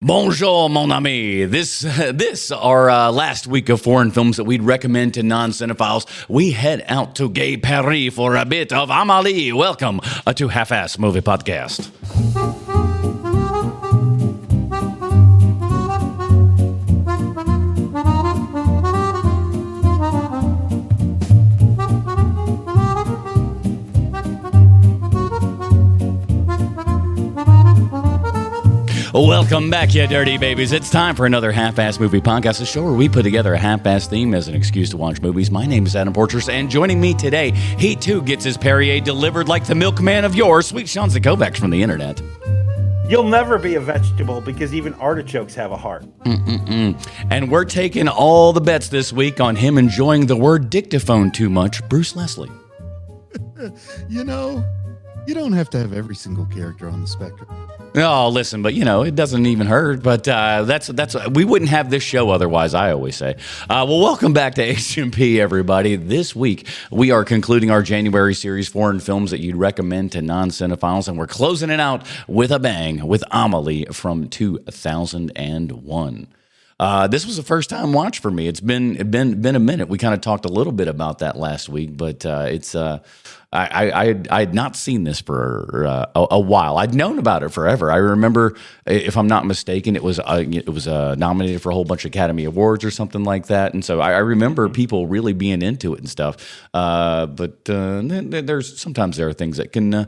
Bonjour, mon ami. This our last week of foreign films that we'd recommend to non-cinephiles. We head out to Gay Paris for a bit of Amélie. Welcome to Half-Ass Movie Podcast. Welcome back, you dirty babies. It's time for another Half-Ass Movie Podcast, a show where we put together a half-ass theme as an excuse to watch movies. My name is Adam Portress, and joining me today, he too gets his Perrier delivered like the milkman of yore, Sweet Sean Zakovacs from the internet. You'll never be a vegetable because even artichokes have a heart. And we're taking all the bets this week on him enjoying the word dictaphone too much, Bruce Leslie. You know, you don't have to have every single character on the spectrum. Oh, listen, but it doesn't even hurt. But that's we wouldn't have this show otherwise, I always say. Well, welcome back to HMP, everybody. This week we are concluding our January series, foreign films that you'd recommend to non-cinephiles, and we're closing it out with a bang with Amélie from 2001. This was a first-time watch for me. It's been a minute. We kind of talked a little bit about that last week, but I had not seen this for a while. I'd known about it forever. I remember, if I'm not mistaken, it was nominated for a whole bunch of Academy Awards or something like that, and so I remember people really being into it and stuff. But there's sometimes there are things that can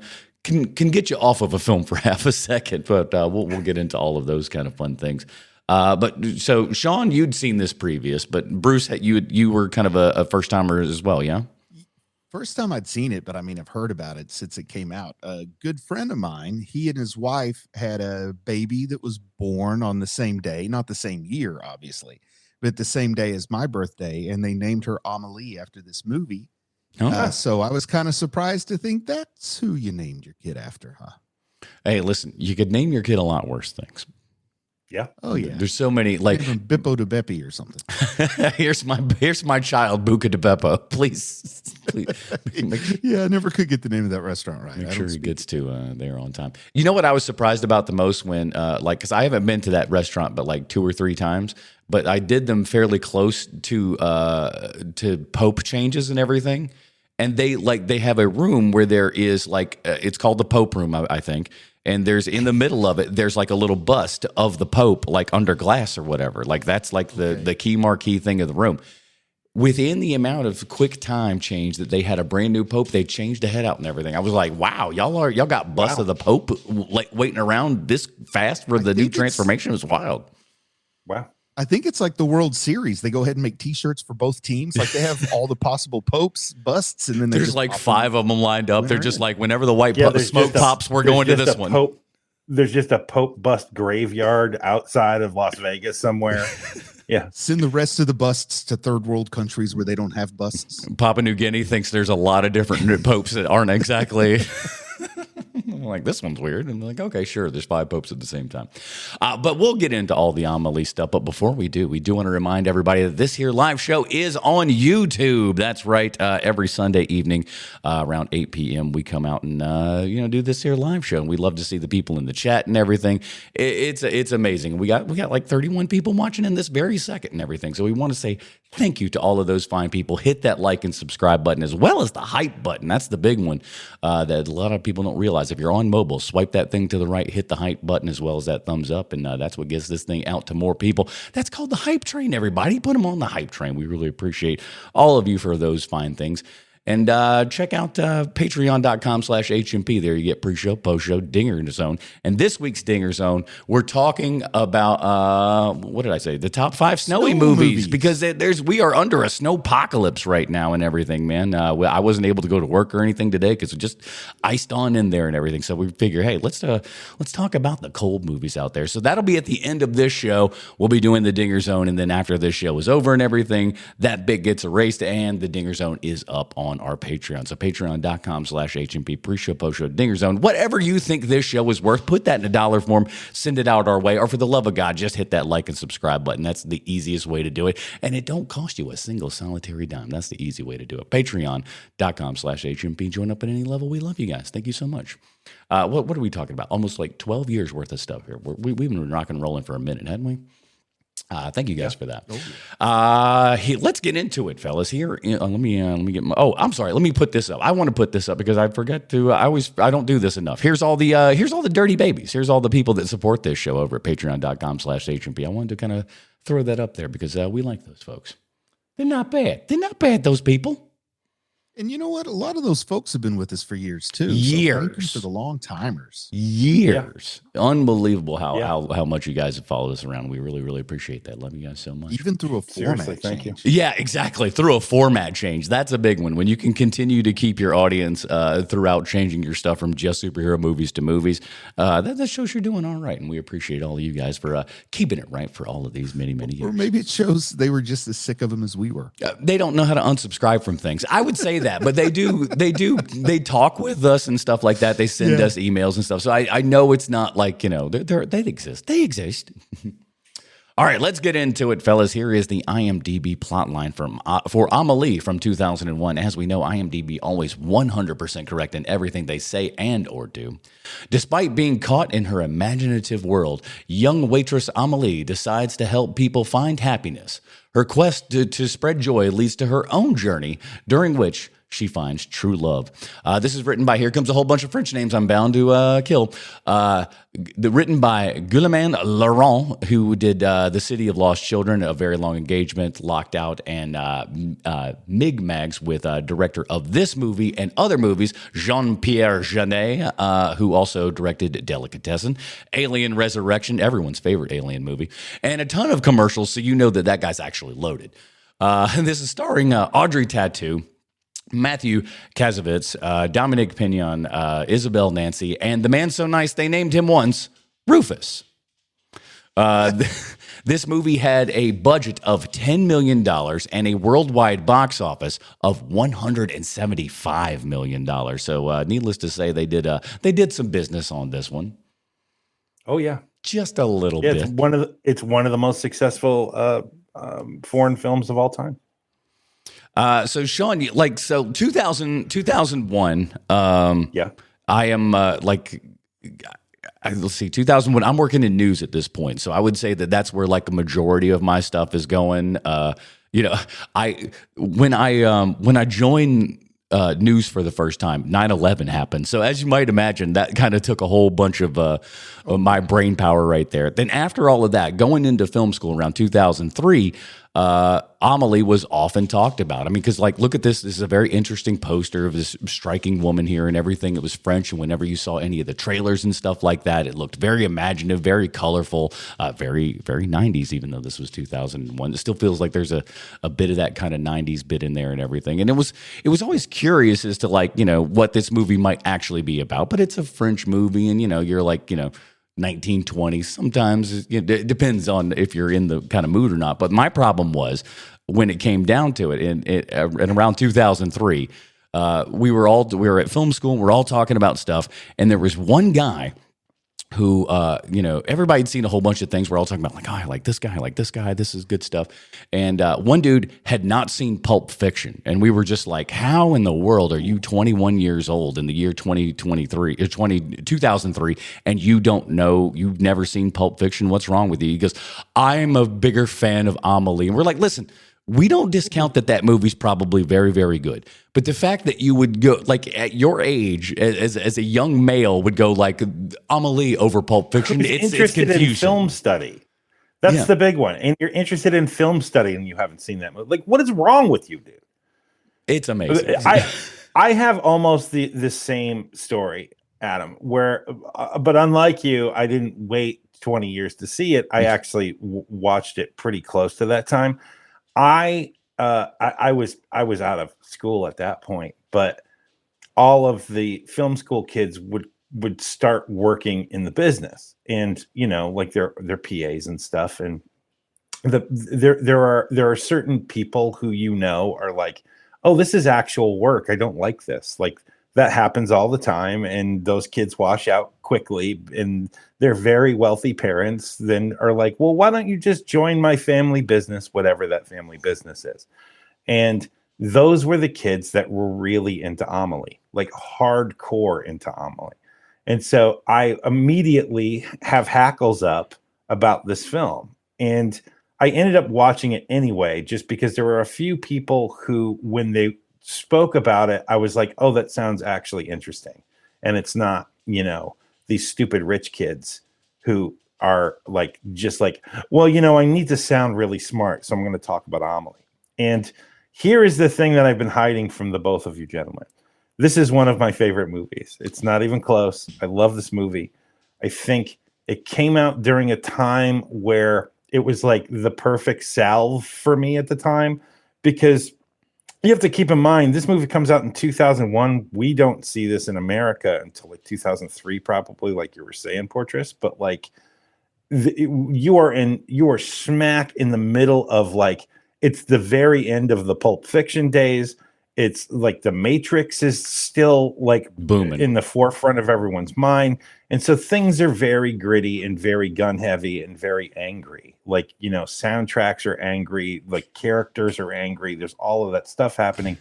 get you off of a film for half a second. But we'll get into all of those kind of fun things. But so Sean, you'd seen this previous, but Bruce, you were kind of a first timer as well, yeah? First time I'd seen it, but I mean, I've heard about it since it came out. A good friend of mine, he and his wife had a baby that was born on the same day, not the same year, obviously, but the same day as my birthday, and they named her Amélie after this movie. Okay. So I was kind of surprised to think that's who you named your kid after, huh? Hey, listen, you could name your kid a lot worse things. Yeah. Oh yeah. There's so many, like Bippo de Beppy or something. here's my child, Buca de Beppo. Please. Yeah, I never could get the name of that restaurant right. Make sure he gets to there on time. You know what I was surprised about the most when because I haven't been to that restaurant but like 2 or 3 times, but I did them fairly close to Pope changes and everything. And they have a room where there is it's called the Pope room, I think. And there's in the middle of it, there's like a little bust of the Pope, like under glass or whatever. Like that's like the key marquee thing of the room. Within the amount of quick time change that they had a brand new Pope, they changed the head out and everything. I was like, wow, y'all got bust of the Pope like waiting around this fast for the new transformation. It was wild. Wow. I think it's like the World Series. They go ahead and make T-shirts for both teams. Like they have all the possible Popes busts, and then there's like 5 of them lined up. They're just like whenever the white smoke pops, we're going to this one. There's just a Pope bust graveyard outside of Las Vegas somewhere. Yeah, send the rest of the busts to third world countries where they don't have busts. Papua New Guinea thinks there's a lot of different popes that aren't exactly. I'm like, this one's weird. And I'm like, okay, sure, there's 5 popes at the same time. But we'll get into all the Amélie stuff. But before we do want to remind everybody that this here live show is on YouTube. That's right. Every Sunday evening around 8 p.m. we come out and do this here live show. And we love to see the people in the chat and everything. It's amazing. We got like 31 people watching in this very second and everything. So we want to say thank you to all of those fine people. Hit that like and subscribe button as well as the hype button. That's the big one that a lot of people don't realize. If you're on mobile, swipe that thing to the right, hit the hype button as well as that thumbs up, and that's what gets this thing out to more people. That's called the hype train, everybody. Put them on the hype train. We really appreciate all of you for those fine things. And check out patreon.com/HMP. There you get pre-show, post-show, Dinger Zone. And this week's Dinger Zone, we're talking about, what did I say? The top 5 snowy movies. Because we are under a snowpocalypse right now and everything, man. I wasn't able to go to work or anything today because it just iced on in there and everything. So we figure, hey, let's talk about the cold movies out there. So that'll be at the end of this show. We'll be doing the Dinger Zone. And then after this show is over and everything, that bit gets erased and the Dinger Zone is up on on our Patreon. So patreon.com/HMP pre-show, post-show, dinger zone. Whatever you think this show is worth, put that in a dollar form, send it out our way, or for the love of God, just hit that like and subscribe button. That's the easiest way to do it. And it don't cost you a single solitary dime. That's the easy way to do it. Patreon.com/HMP. Join up at any level. We love you guys. Thank you so much. What are we talking about? Almost like 12 years worth of stuff here. We've been rock and rolling for a minute, hadn't we? Thank you guys for that. Let's get into it, fellas. Here, let me get my. Oh, I'm sorry. Let me put this up. I want to put this up because I forget to. I don't do this enough. Here's all the dirty babies. Here's all the people that support this show over at Patreon.com/HMP. I wanted to kind of throw that up there because we like those folks. They're not bad. They're not bad. Those people. And you know what? A lot of those folks have been with us for years too. Years. So thank you for the long timers. Years. Yeah. Unbelievable how much you guys have followed us around. We really, really appreciate that. Love you guys so much. Even through a format thank change. you. Yeah, exactly. Through a format change. That's a big one. When you can continue to keep your audience throughout changing your stuff from just superhero movies to movies, that shows you're doing all right. And we appreciate all of you guys for keeping it right for all of these many, many years. Or maybe it shows they were just as sick of them as we were. They don't know how to unsubscribe from things. I would say that, but they do. They talk with us and stuff like that. They send us emails and stuff. So I know it's not like, they exist. They exist. All right, let's get into it, fellas. Here is the IMDb plotline for Amélie from 2001. As we know, IMDb always 100% correct in everything they say and or do. Despite being caught in her imaginative world, young waitress Amélie decides to help people find happiness. Her quest to spread joy leads to her own journey, during which she finds true love. This is written by, here comes a whole bunch of French names I'm bound to kill. Written by Guillemette Laurent, who did The City of Lost Children, A Very Long Engagement, Locked Out, and Mig-Mags with director of this movie and other movies, Jean-Pierre Jeunet, who also directed Delicatessen, Alien Resurrection, everyone's favorite Alien movie, and a ton of commercials, so you know that guy's actually loaded. This is starring Audrey Tautou, Matthew Kazovitz, Dominic Pignon, Isabel Nancy, and the man so nice they named him once, Rufus. This movie had a budget of $10 million and a worldwide box office of $175 million. So needless to say, they did some business on this one. Oh, yeah. Just a little bit. It's one of the most successful foreign films of all time. So Sean, 2001. I am let's see, 2001. I'm working in news at this point, so I would say that's where like a majority of my stuff is going. When I joined news for the first time, 9/11 happened. So as you might imagine, that kind of took a whole bunch of my brain power right there. Then after all of that, going into film school around 2003, Amélie was often talked about. I mean, because look at this. This is a very interesting poster of this striking woman here and everything. It was French, and whenever you saw any of the trailers and stuff like that, it looked very imaginative, very colorful, very, very 90s, even though this was 2001. It still feels like there's a bit of that kind of 90s bit in there and everything. And it was always curious as to what this movie might actually be about. But it's a French movie, and you're 1920s. Sometimes it depends on if you're in the kind of mood or not. But my problem was when it came down to it, in around 2003, we were at film school, and we're all talking about stuff, and there was one guy who, everybody had seen a whole bunch of things. We're all talking about I like this guy, this is good stuff. And one dude had not seen Pulp Fiction. And we were just like, how in the world are you 21 years old in the year 2003 and you don't know, you've never seen Pulp Fiction? What's wrong with you? He goes, I'm a bigger fan of Amélie. And we're like, listen, we don't discount that movie's probably very, very good. But the fact that you would go, at your age, as a young male, would go Amélie over Pulp Fiction, it's interested in film study. That's the big one. And you're interested in film study and you haven't seen that movie. What is wrong with you, dude? It's amazing. I have almost the same story, Adam, where, but unlike you, I didn't wait 20 years to see it. I actually watched it pretty close to that time. I was out of school at that point, but all of the film school kids would start working in the business, and their PAs and stuff. And there are certain people who are oh, this is actual work. I don't like this. Like, that happens all the time, and those kids wash out quickly, and they're very wealthy parents then are like, well, why don't you just join my family business, whatever that family business is? And those were the kids that were really into Amélie, like hardcore into Amélie. And so I immediately have hackles up about this film. And I ended up watching it anyway, just because there were a few people who, when they spoke about it, I was like, oh, that sounds actually interesting. And it's not, these stupid rich kids who are like, just like, well, I need to sound really smart, so I'm going to talk about Amélie. And here is the thing that I've been hiding from the both of you gentlemen. This is one of my favorite movies. It's not even close. I love this movie. I think it came out during a time where it was like the perfect salve for me at the time, because you have to keep in mind, this movie comes out in 2001. We don't see this in America until like 2003, probably, like you were saying, Portress. But like, you are smack in the middle of, like, it's the very end of the Pulp Fiction days. It's like The Matrix is still like booming in the forefront of everyone's mind. And so things are very gritty and very gun heavy and very angry. Like, soundtracks are angry, like characters are angry. There's all of that stuff happening.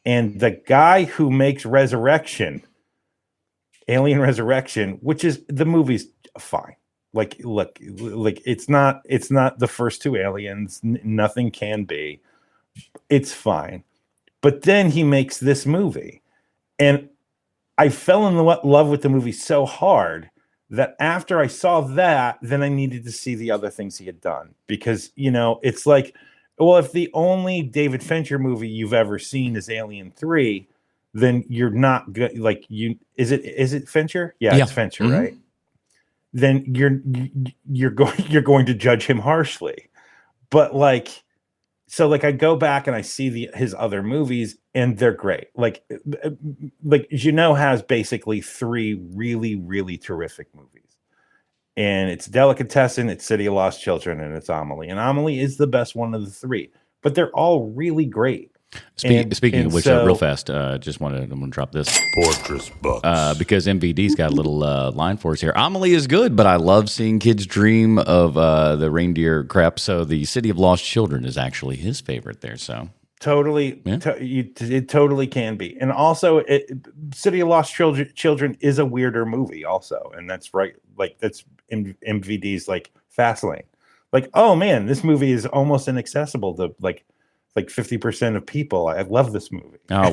And the guy who makes Alien Resurrection, which is, the movie's fine. Like, look, like it's not the first two Aliens. Nothing can be. It's fine. But then he makes this movie, and I fell in love with the movie so hard that after I saw that, then I needed to see the other things he had done, because, it's like, well, if the only David Fincher movie you've ever seen is Alien 3, then you're not good. Like, is it Fincher? Yeah, it's Fincher, mm-hmm. Right? Then you're going to judge him harshly. But like, so like, I go back and I see his other movies, and they're great. Like has basically 3 really, really terrific movies, and it's Delicatessen, it's City of Lost Children, and it's Amélie. And Amélie is the best one of the 3, but they're all really great. Speaking of which, real fast, I'm going to drop this Portress Bucks because MVD's got a little line for us here. Amélie is good, but I love seeing kids dream of the reindeer crap. So the City of Lost Children is actually his favorite there. So totally, yeah. It totally can be. And also, City of Lost Children is a weirder movie also, and that's right. Like, that's MVD's like Fastlane. Like, oh man, this movie is almost inaccessible to like 50% of people. I love this movie. Oh.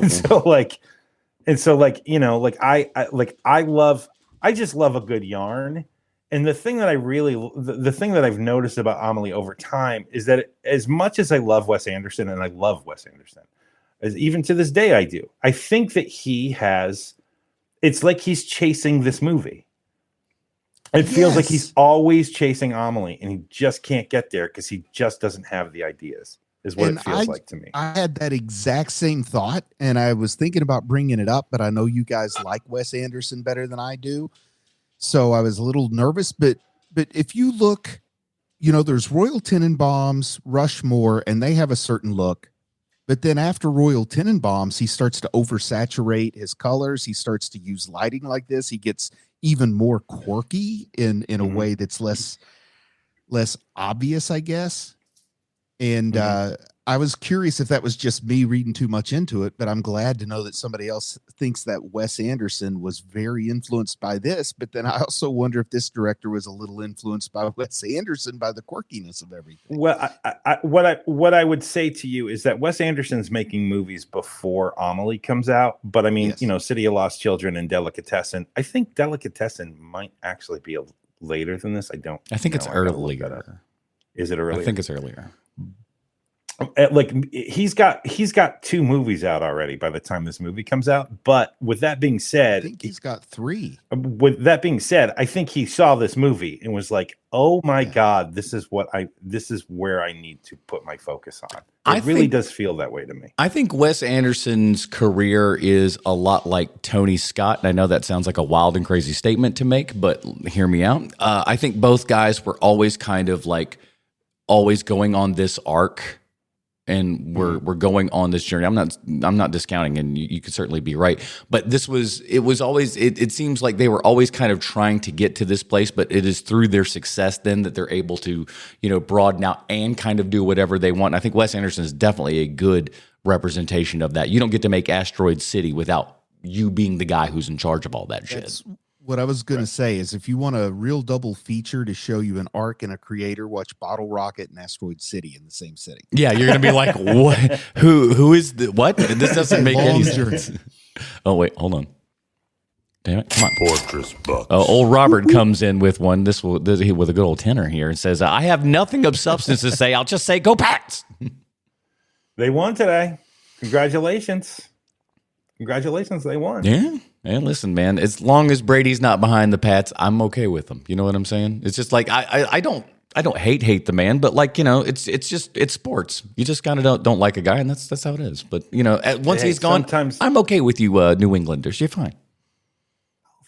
I just love a good yarn. And the thing that the thing that I've noticed about Amélie over time is that as much as I love Wes Anderson, and I love Wes Anderson, as even to this day I do, I think that it's like he's chasing this movie. It feels like he's always chasing Amélie, and he just can't get there because he just doesn't have the ideas. Is what it feels like to me. I had that exact same thought, and I was thinking about bringing it up, but I know you guys like Wes Anderson better than I do, so I was a little nervous. But if you look, there's Royal Tenenbaums, Rushmore, and they have a certain look. But then after Royal Tenenbaums, he starts to oversaturate his colors. He starts to use lighting like this. He gets even more quirky in a way that's less obvious, I guess. And I was curious if that was just me reading too much into it, but I'm glad to know that somebody else thinks that Wes Anderson was very influenced by this. But then I also wonder if this director was a little influenced by Wes Anderson, by the quirkiness of everything. Well, what I would say to you is that Wes Anderson's making movies before Amélie comes out. But I mean, yes. City of Lost Children and Delicatessen. I think Delicatessen might actually be later than this. I think it's earlier. Is it earlier? I think it's earlier. Like, he's got 2 movies out already by the time this movie comes out. But with that being said, I think he's got 3. With that being said, I think he saw this movie and was like, "Oh my God, this is where I need to put my focus on." It really does feel that way to me. I think Wes Anderson's career is a lot like Tony Scott. And I know that sounds like a wild and crazy statement to make, but hear me out. I think both guys were always kind of like always going on this arc and we're going on this journey. I'm not discounting, and you could certainly be right. But it seems like they were always kind of trying to get to this place, but it is through their success then that they're able to, broaden out and kind of do whatever they want. And I think Wes Anderson is definitely a good representation of that. You don't get to make Asteroid City without you being the guy who's in charge of all that shit. What I was going to say is if you want a real double feature to show you an arc and a creator, watch Bottle Rocket and Asteroid City in the same city. Yeah, you're going to be like, what? Who is the what? This doesn't make any sense. Oh, wait, hold on. Damn it. Come on. Fortress Bucks. Old Robert comes in with one, with a good old tenor here, and says, I have nothing of substance to say. I'll just say, go Pats. They won today. Congratulations. Congratulations, they won. Yeah. And listen, man, as long as Brady's not behind the Pats, I'm okay with them. You know what I'm saying? It's just like I don't hate the man, but like, it's sports. You just kind of don't like a guy, and that's how it is. But once he's gone, I'm okay with you, New Englanders. You're fine.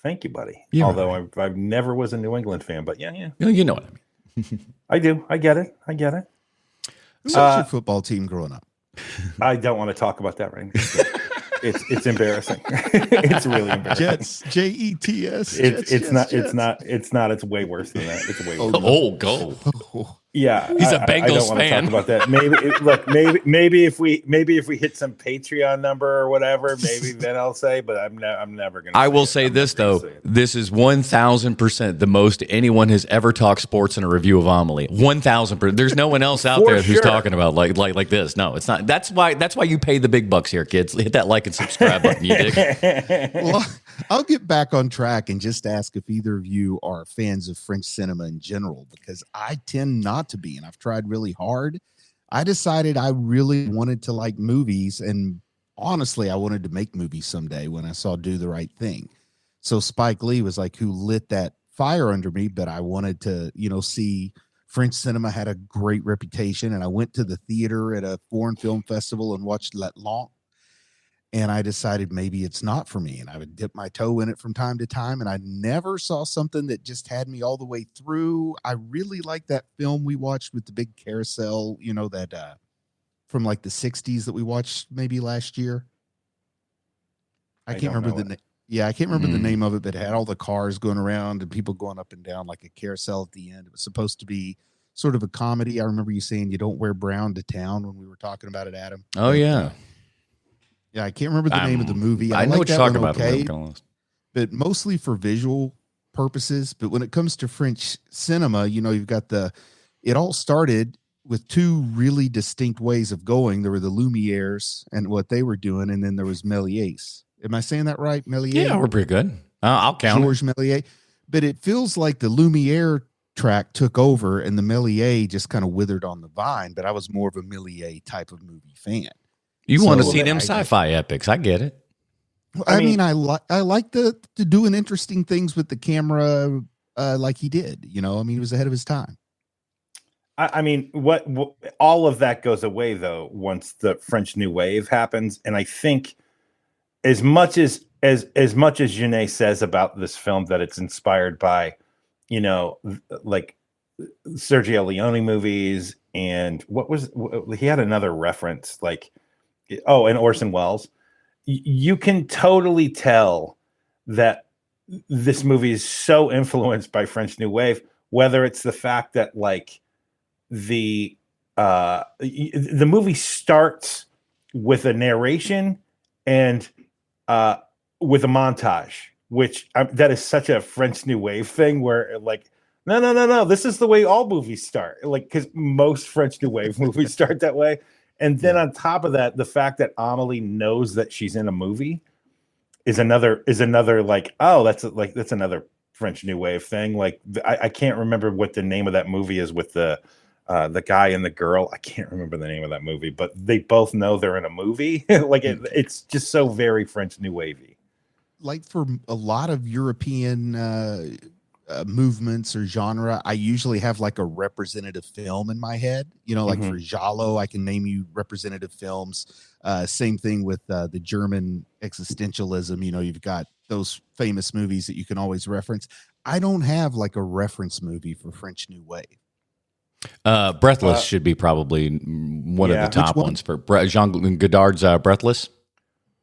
Thank you, buddy. You're Although right. I never was a New England fan, but yeah. You know what I mean. I do. I get it. Who's your football team growing up? I don't want to talk about that right now. It's embarrassing. It's really embarrassing. Jets, Jets. It's not. It's way worse than that. It's way worse. Oh, go. Yeah, He's a Bengals I don't want fan. to talk about that. Maybe if we hit some Patreon number or whatever, maybe then I'll say. But I'm never gonna. I will say this though: this is 1,000% the most anyone has ever talked sports in a review of Amélie. 1,000%. There's no one else out there who's talking about like this. No, it's not. That's why you pay the big bucks here, kids. Hit that like and subscribe button. You dig? Well, I'll get back on track and just ask if either of you are fans of French cinema in general, because I tend not to be, and I've tried really hard. I decided I really wanted to like movies, and honestly, I wanted to make movies someday when I saw Do the Right Thing. So Spike Lee was like who lit that fire under me, but I wanted to, see French cinema had a great reputation, and I went to the theater at a foreign film festival and watched Les Blancs. And I decided maybe it's not for me. And I would dip my toe in it from time to time. And I never saw something that just had me all the way through. I really like that film we watched with the big carousel, that from like the 60s that we watched maybe last year. I can't remember the name. Yeah, I can't remember the name of it, but it had all the cars going around and people going up and down like a carousel at the end. It was supposed to be sort of a comedy. I remember you saying you don't wear brown to town when we were talking about it, Adam. Oh, yeah. Yeah, I can't remember the name of the movie. I know what you're talking about. Okay, but mostly for visual purposes. But when it comes to French cinema, you've got it all started with two really distinct ways of going. There were the Lumieres and what they were doing, and then there was Méliès. Am I saying that right? Méliès? Yeah, we're pretty good. I'll count Georges Méliès. But it feels like the Lumiere track took over and the Méliès just kind of withered on the vine. But I was more of a Méliès type of movie fan. You want to see them sci-fi epics. I get it. I mean, I like to doing interesting things with the camera like he did. He was ahead of his time. I mean, what all of that goes away, though, once the French New Wave happens. And I think as much as Jeunet says about this film that it's inspired by, like Sergio Leone movies, and he had another reference, like, and Orson Welles. You can totally tell that this movie is so influenced by French New Wave, whether it's the fact that like the movie starts with a narration and with a montage, which that is such a French New Wave thing where like, no, this is the way all movies start. Like, because most French New Wave movies start that way. And then on top of that, the fact that Amélie knows that she's in a movie is another like, oh, that's another French New Wave thing. Like I can't remember what the name of that movie is with the guy and the girl. I can't remember the name of that movie, but they both know they're in a movie. Like it's just so very French New Wavy. Like for a lot of European movements or genre, I usually have like a representative film in my head. Like for Giallo, I can name you representative films. Same thing with the German existentialism. You've got those famous movies that you can always reference. I don't have like a reference movie for French New Wave. Breathless should be probably one of the top Which one? ones for Jean Godard's Breathless.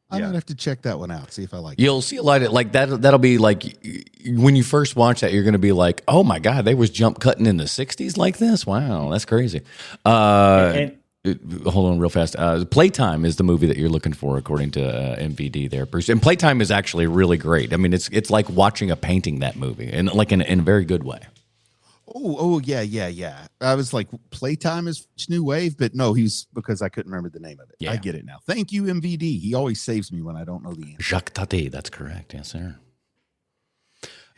I might have to check that one out, see if I like it. You'll see a lot of like that. That'll be like when you first watch that, you're going to be like, "Oh my god, they was jump cutting in the '60s like this! Wow, that's crazy." Hold on, real fast. Playtime is the movie that you're looking for, according to MVD there, Bruce. And Playtime is actually really great. I mean, it's like watching a painting, that movie, and like in a very good way. Oh, yeah. I was like, Playtime is New Wave, but no, he's because I couldn't remember the name of it. Yeah. I get it now. Thank you, MVD. He always saves me when I don't know the answer. Jacques Tati, that's correct. Yes, sir.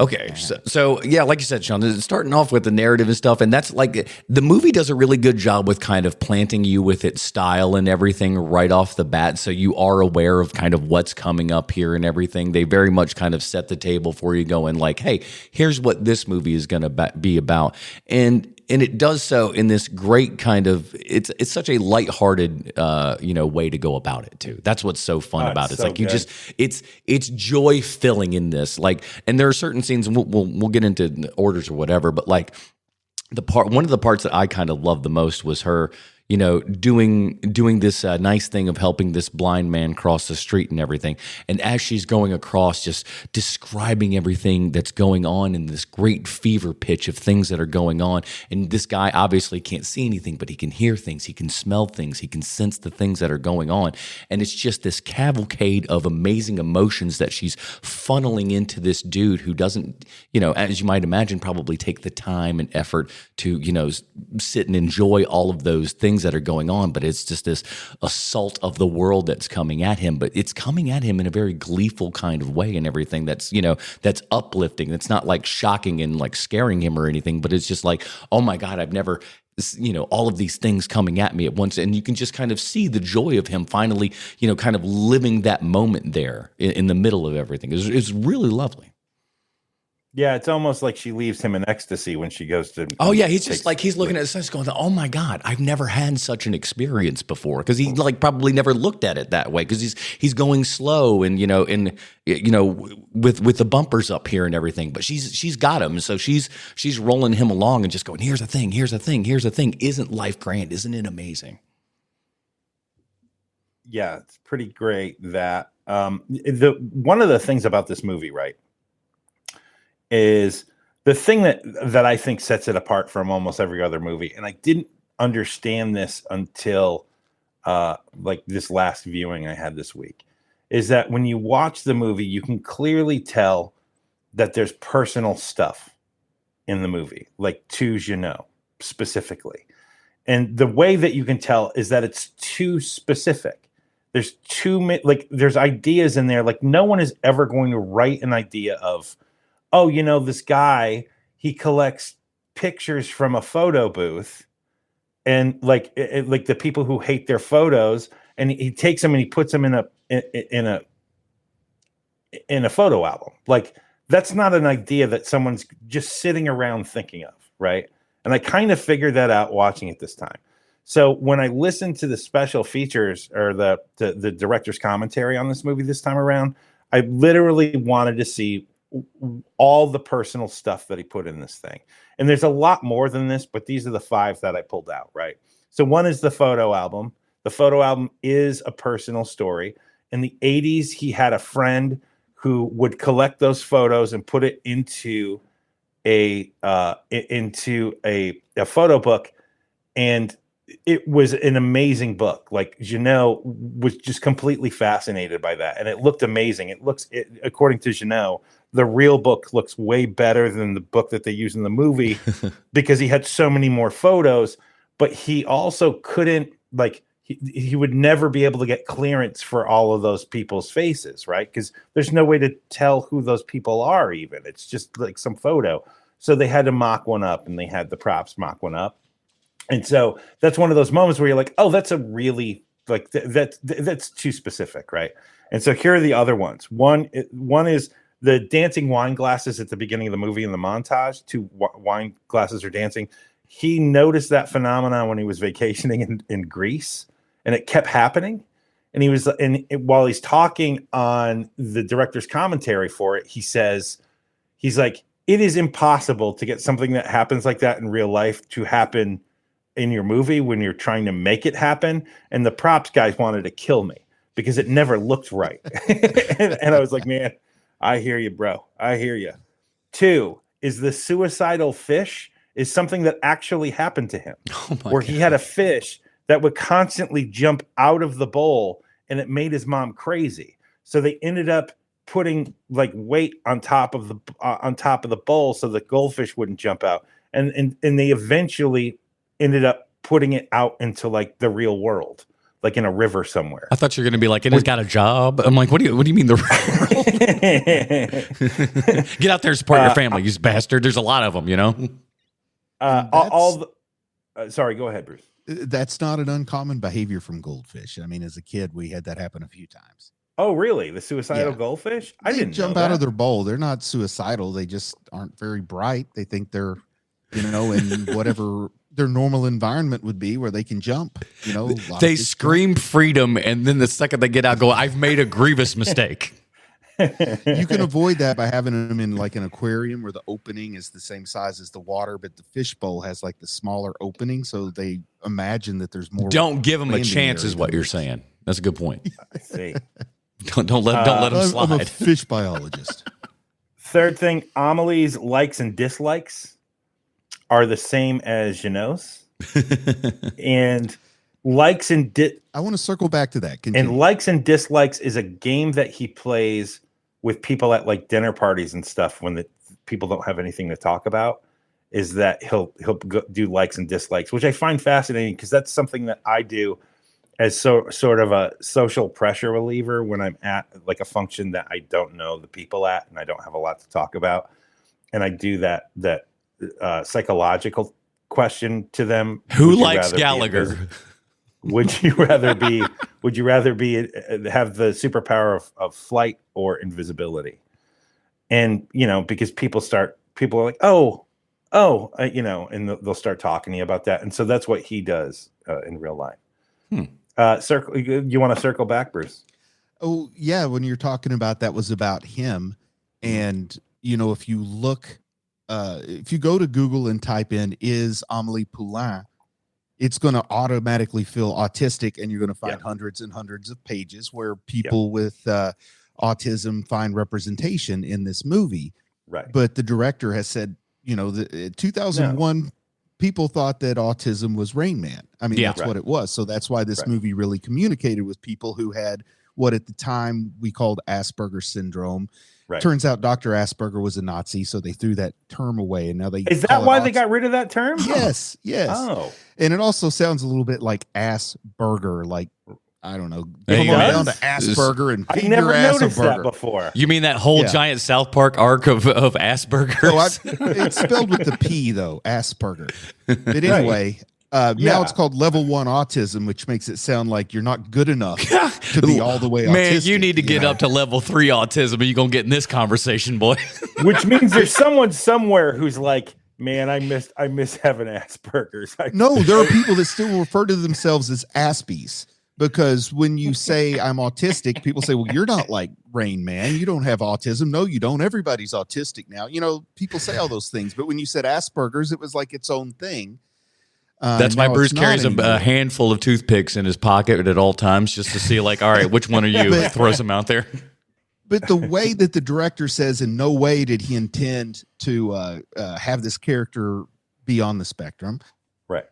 Okay, so yeah, like you said, Sean, starting off with the narrative and stuff, and that's like the movie does a really good job with kind of planting you with its style and everything right off the bat, so you are aware of kind of what's coming up here and everything. They very much kind of set the table for you, going like, "Hey, here's what this movie is going to be about," and it does so in this great kind of it's such a lighthearted way to go about it too. That's what's so fun about it. It's so like you good. just it's joy filling in this. Like, and there are certain scenes, and we'll get into orders or whatever, but like one of the parts that I kind of loved the most was her, doing this nice thing of helping this blind man cross the street and everything. And as she's going across, just describing everything that's going on in this great fever pitch of things that are going on. And this guy obviously can't see anything, but he can hear things, he can smell things, he can sense the things that are going on. And it's just this cavalcade of amazing emotions that she's funneling into this dude who doesn't, as you might imagine, probably take the time and effort to, sit and enjoy all of those things that are going on, but it's just this assault of the world that's coming at him, but it's coming at him in a very gleeful kind of way and everything that's uplifting. It's not like shocking and like scaring him or anything, but it's just like, oh my God, I've never, all of these things coming at me at once. And you can just kind of see the joy of him finally, kind of living that moment there in the middle of everything. It's really lovely. Yeah, it's almost like she leaves him in ecstasy when she goes to. Oh yeah, he's just like he's looking at it, going, "Oh my God, I've never had such an experience before." Because he like probably never looked at it that way. Because he's going slow and with the bumpers up here and everything. But she's got him, so she's rolling him along and just going, "Here's a thing, here's a thing, here's a thing. Isn't life grand? Isn't it amazing?" Yeah, it's pretty great. That one of the things about this movie, right, is the thing that I think sets it apart from almost every other movie. And I didn't understand this until like this last viewing I had this week, is that when you watch the movie, you can clearly tell that there's personal stuff in the movie, like to Jeannot specifically. And the way that you can tell is that it's too specific. There's there's ideas in there. Like no one is ever going to write an idea of, oh, this guy, he collects pictures from a photo booth and like the people who hate their photos, and he takes them and he puts them in a photo album. Like that's not an idea that someone's just sitting around thinking of, right? And I kind of figured that out watching it this time. So when I listened to the special features or the director's commentary on this movie this time around, I literally wanted to see all the personal stuff that he put in this thing. And there's a lot more than this, but these are the 5 that I pulled out, right? So one is the photo album. The photo album is a personal story. In the 80s, he had a friend who would collect those photos and put it into a photo book. And it was an amazing book. Like Jeannot was just completely fascinated by that. And it looked amazing. According to Jeannot, the real book looks way better than the book that they use in the movie because he had so many more photos, but he also couldn't he would never be able to get clearance for all of those people's faces, right? Because there's no way to tell who those people are even. It's just like some photo. So they had to mock one up, and they had the props mock one up. And so that's one of those moments where you're like, oh, that's a really that's too specific, right? And so here are the other ones. One is the dancing wine glasses at the beginning of the movie in the montage. 2 wine glasses are dancing. He noticed that phenomenon when he was vacationing in Greece, and it kept happening. And while he's talking on the director's commentary for it, he's like, it is impossible to get something that happens like that in real life to happen in your movie when you're trying to make it happen. And the props guys wanted to kill me because it never looked right. and I was like, man, I hear you, bro. I hear you. 2 is the suicidal fish is something that actually happened to him, where he had a fish that would constantly jump out of the bowl, and it made his mom crazy. So they ended up putting like weight on top of the bowl so the goldfish wouldn't jump out, and they eventually ended up putting it out into like the real world, like in a river somewhere. I thought you were going to be like, and it's got a job. I'm like, what do you mean the real world? Get out there and support your family, you bastard. There's a lot of them, you know. Sorry, go ahead, Bruce. That's not an uncommon behavior from goldfish. I mean, as a kid, we had that happen a few times. Oh, really? The suicidal goldfish? I didn't jump out of their bowl. They're not suicidal. They just aren't very bright. They think they're, in whatever their normal environment would be where they can jump. They scream freedom, and then the second they get out, go, I've made a grievous mistake. You can avoid that by having them in like an aquarium where the opening is the same size as the water, but the fish bowl has like the smaller opening, so they imagine that there's more. Don't give them a chance, is what you're saying. That's a good point. I see. Don't let them slide. I'm a fish biologist. Third thing, Amelie's likes and dislikes are the same as Jeannot's, and likes and I want to circle back to that. Continue. And likes and dislikes is a game that he plays with people at like dinner parties and stuff when the people don't have anything to talk about. Is that he'll do likes and dislikes, which I find fascinating because that's something that I do as sort of a social pressure reliever when I'm at like a function that I don't know the people at and I don't have a lot to talk about, and I do that psychological question to them. Who likes Gallagher? Would you rather be have the superpower of flight or invisibility? And because people are like, and they'll start talking to you about that. And so that's what he does in real life. You want to circle back, Bruce? Oh yeah. When you're talking about that was about him. And if you look, if you go to Google and type in, is Amélie Poulain, it's going to automatically feel autistic, and you're going to find hundreds and hundreds of pages where people with autism find representation in this movie. Right. But the director has said, 2001, people thought that autism was Rain Man. I mean, that's what it was. So that's why this movie really communicated with people who had what at the time we called Asperger's syndrome. Right. Turns out Dr. Asperger was a Nazi, so they threw that term away, and now they is that why they got rid of that term? Yes. Oh, and it also sounds a little bit like Asperger, like I don't know, come on down to Asperger and I never noticed that before. You mean that whole giant South Park arc of Asperger's? It's spelled with the P though, Asperger. But anyway. Now it's called level 1 autism, which makes it sound like you're not good enough to be all the way autistic. Man, you need to get up to level 3 autism, or you're going to get in this conversation, boy. Which means there's someone somewhere who's like, man, I miss having Asperger's. No, there are people that still refer to themselves as Aspies, because when you say I'm autistic, people say, well, you're not like Rain Man. You don't have autism. No, you don't. Everybody's autistic now. People say all those things. But when you said Asperger's, it was like its own thing. That's why Bruce carries a handful of toothpicks in his pocket at all times, just to see, like, all right, which one are you? Throws them out there. But the way that the director says, in no way did he intend to have this character be on the spectrum. Right.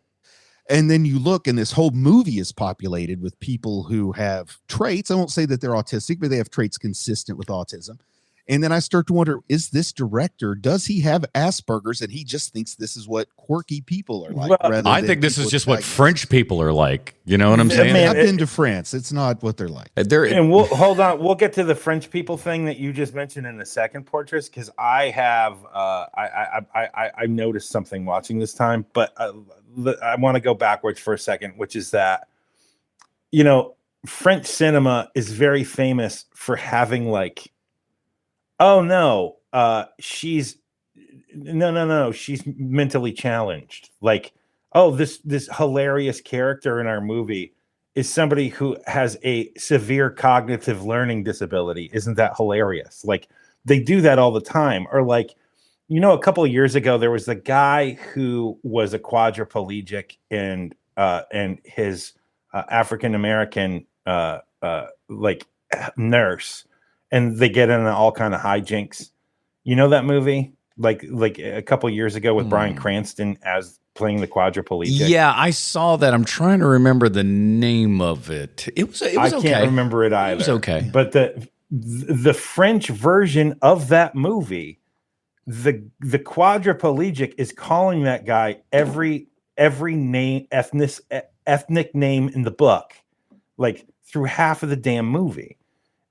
And then you look, and this whole movie is populated with people who have traits. I won't say that they're autistic, but they have traits consistent with autism. And then I start to wonder, is this director, does he have Asperger's and he just thinks this is what quirky people are like? Well, I think this is just what French people are like. You know what I'm saying? Man, I've been to France. It's not what they're like. And hold on. We'll get to the French people thing that you just mentioned in the second portrait, because I have I noticed something watching this time, but I want to go backwards for a second, which is that, French cinema is very famous for having like, oh no, she's mentally challenged. Like, oh, this hilarious character in our movie is somebody who has a severe cognitive learning disability. Isn't that hilarious? Like, they do that all the time. Or like, a couple of years ago, there was a guy who was a quadriplegic and his African American like nurse, and they get into all kind of hijinks. You know that movie? Like a couple of years ago with Bryan Cranston as playing the quadriplegic. Yeah, I saw that. I'm trying to remember the name of it. It was okay. I can't remember it either. It was okay. But the French version of that movie, the quadriplegic is calling that guy every name, ethnic name in the book, like through half of the damn movie.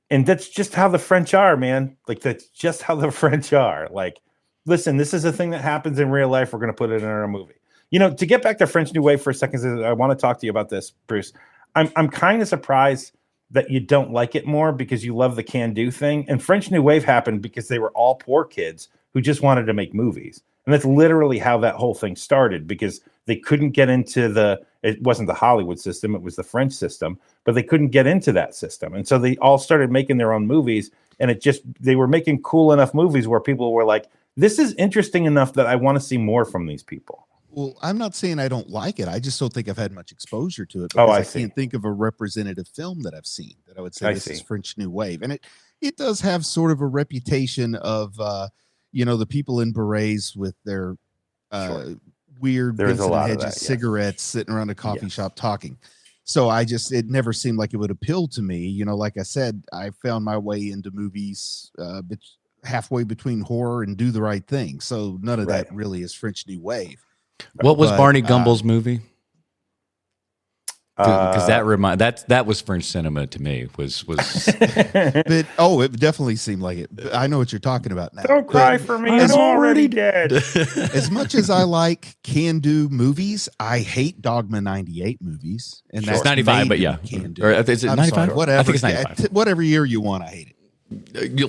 And that's just how the French are, man. Like, that's just how the French are. Like, listen, this is a thing that happens in real life. We're going to put it in our movie. To get back to French New Wave for a second, I want to talk to you about this, Bruce. I'm kind of surprised that you don't like it more because you love the can-do thing. And French New Wave happened because they were all poor kids who just wanted to make movies. And that's literally how that whole thing started, because they couldn't get into it wasn't the Hollywood system, it was the French system, but they couldn't get into that system. And so they all started making their own movies, and they were making cool enough movies where people were like, this is interesting enough that I want to see more from these people. Well, I'm not saying I don't like it. I just don't think I've had much exposure to it. I can't think of a representative film that I've seen that I would say this is French New Wave. And it does have sort of a reputation of, the people in berets with their weird Vincent Hedges cigarettes sitting around a coffee shop talking. So it never seemed like it would appeal to me. Like I said, I found my way into movies halfway between horror and Do the Right Thing. So none of that really is French New Wave. What was Barney Gumbel's movie? Because that was French cinema to me. Was but it definitely seemed like it. I know what you're talking about now. Don't cry for me. I'm already dead. As much as I like can-do movies, I hate Dogma 98 movies. And that's 95, but yeah. Can-do. Or is it 95? Whatever. I think it's 95. Whatever year you want, I hate it.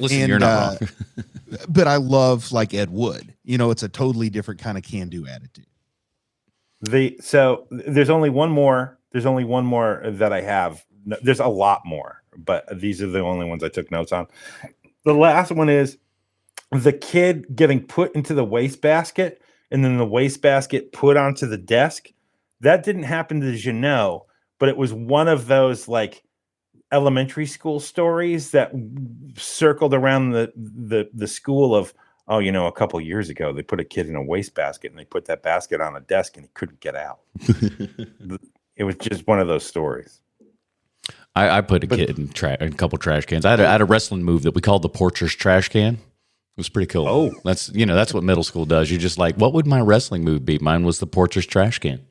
Listen, you're not wrong. But I love like Ed Wood. It's a totally different kind of can-do attitude. So there's only one more. There's only one more that I have. There's a lot more, but these are the only ones I took notes on. The last one is the kid getting put into the wastebasket and then the wastebasket put onto the desk. That didn't happen to Jeannot, but it was one of those like elementary school stories that circled around the school of, a couple of years ago, they put a kid in a wastebasket and they put that basket on a desk and he couldn't get out. It was just one of those stories. I put a kid in a couple trash cans. I had a wrestling move that we called the Porcher's trash can. It was pretty cool. Oh, that's what middle school does. You're just like, what would my wrestling move be? Mine was the Porcher's trash can.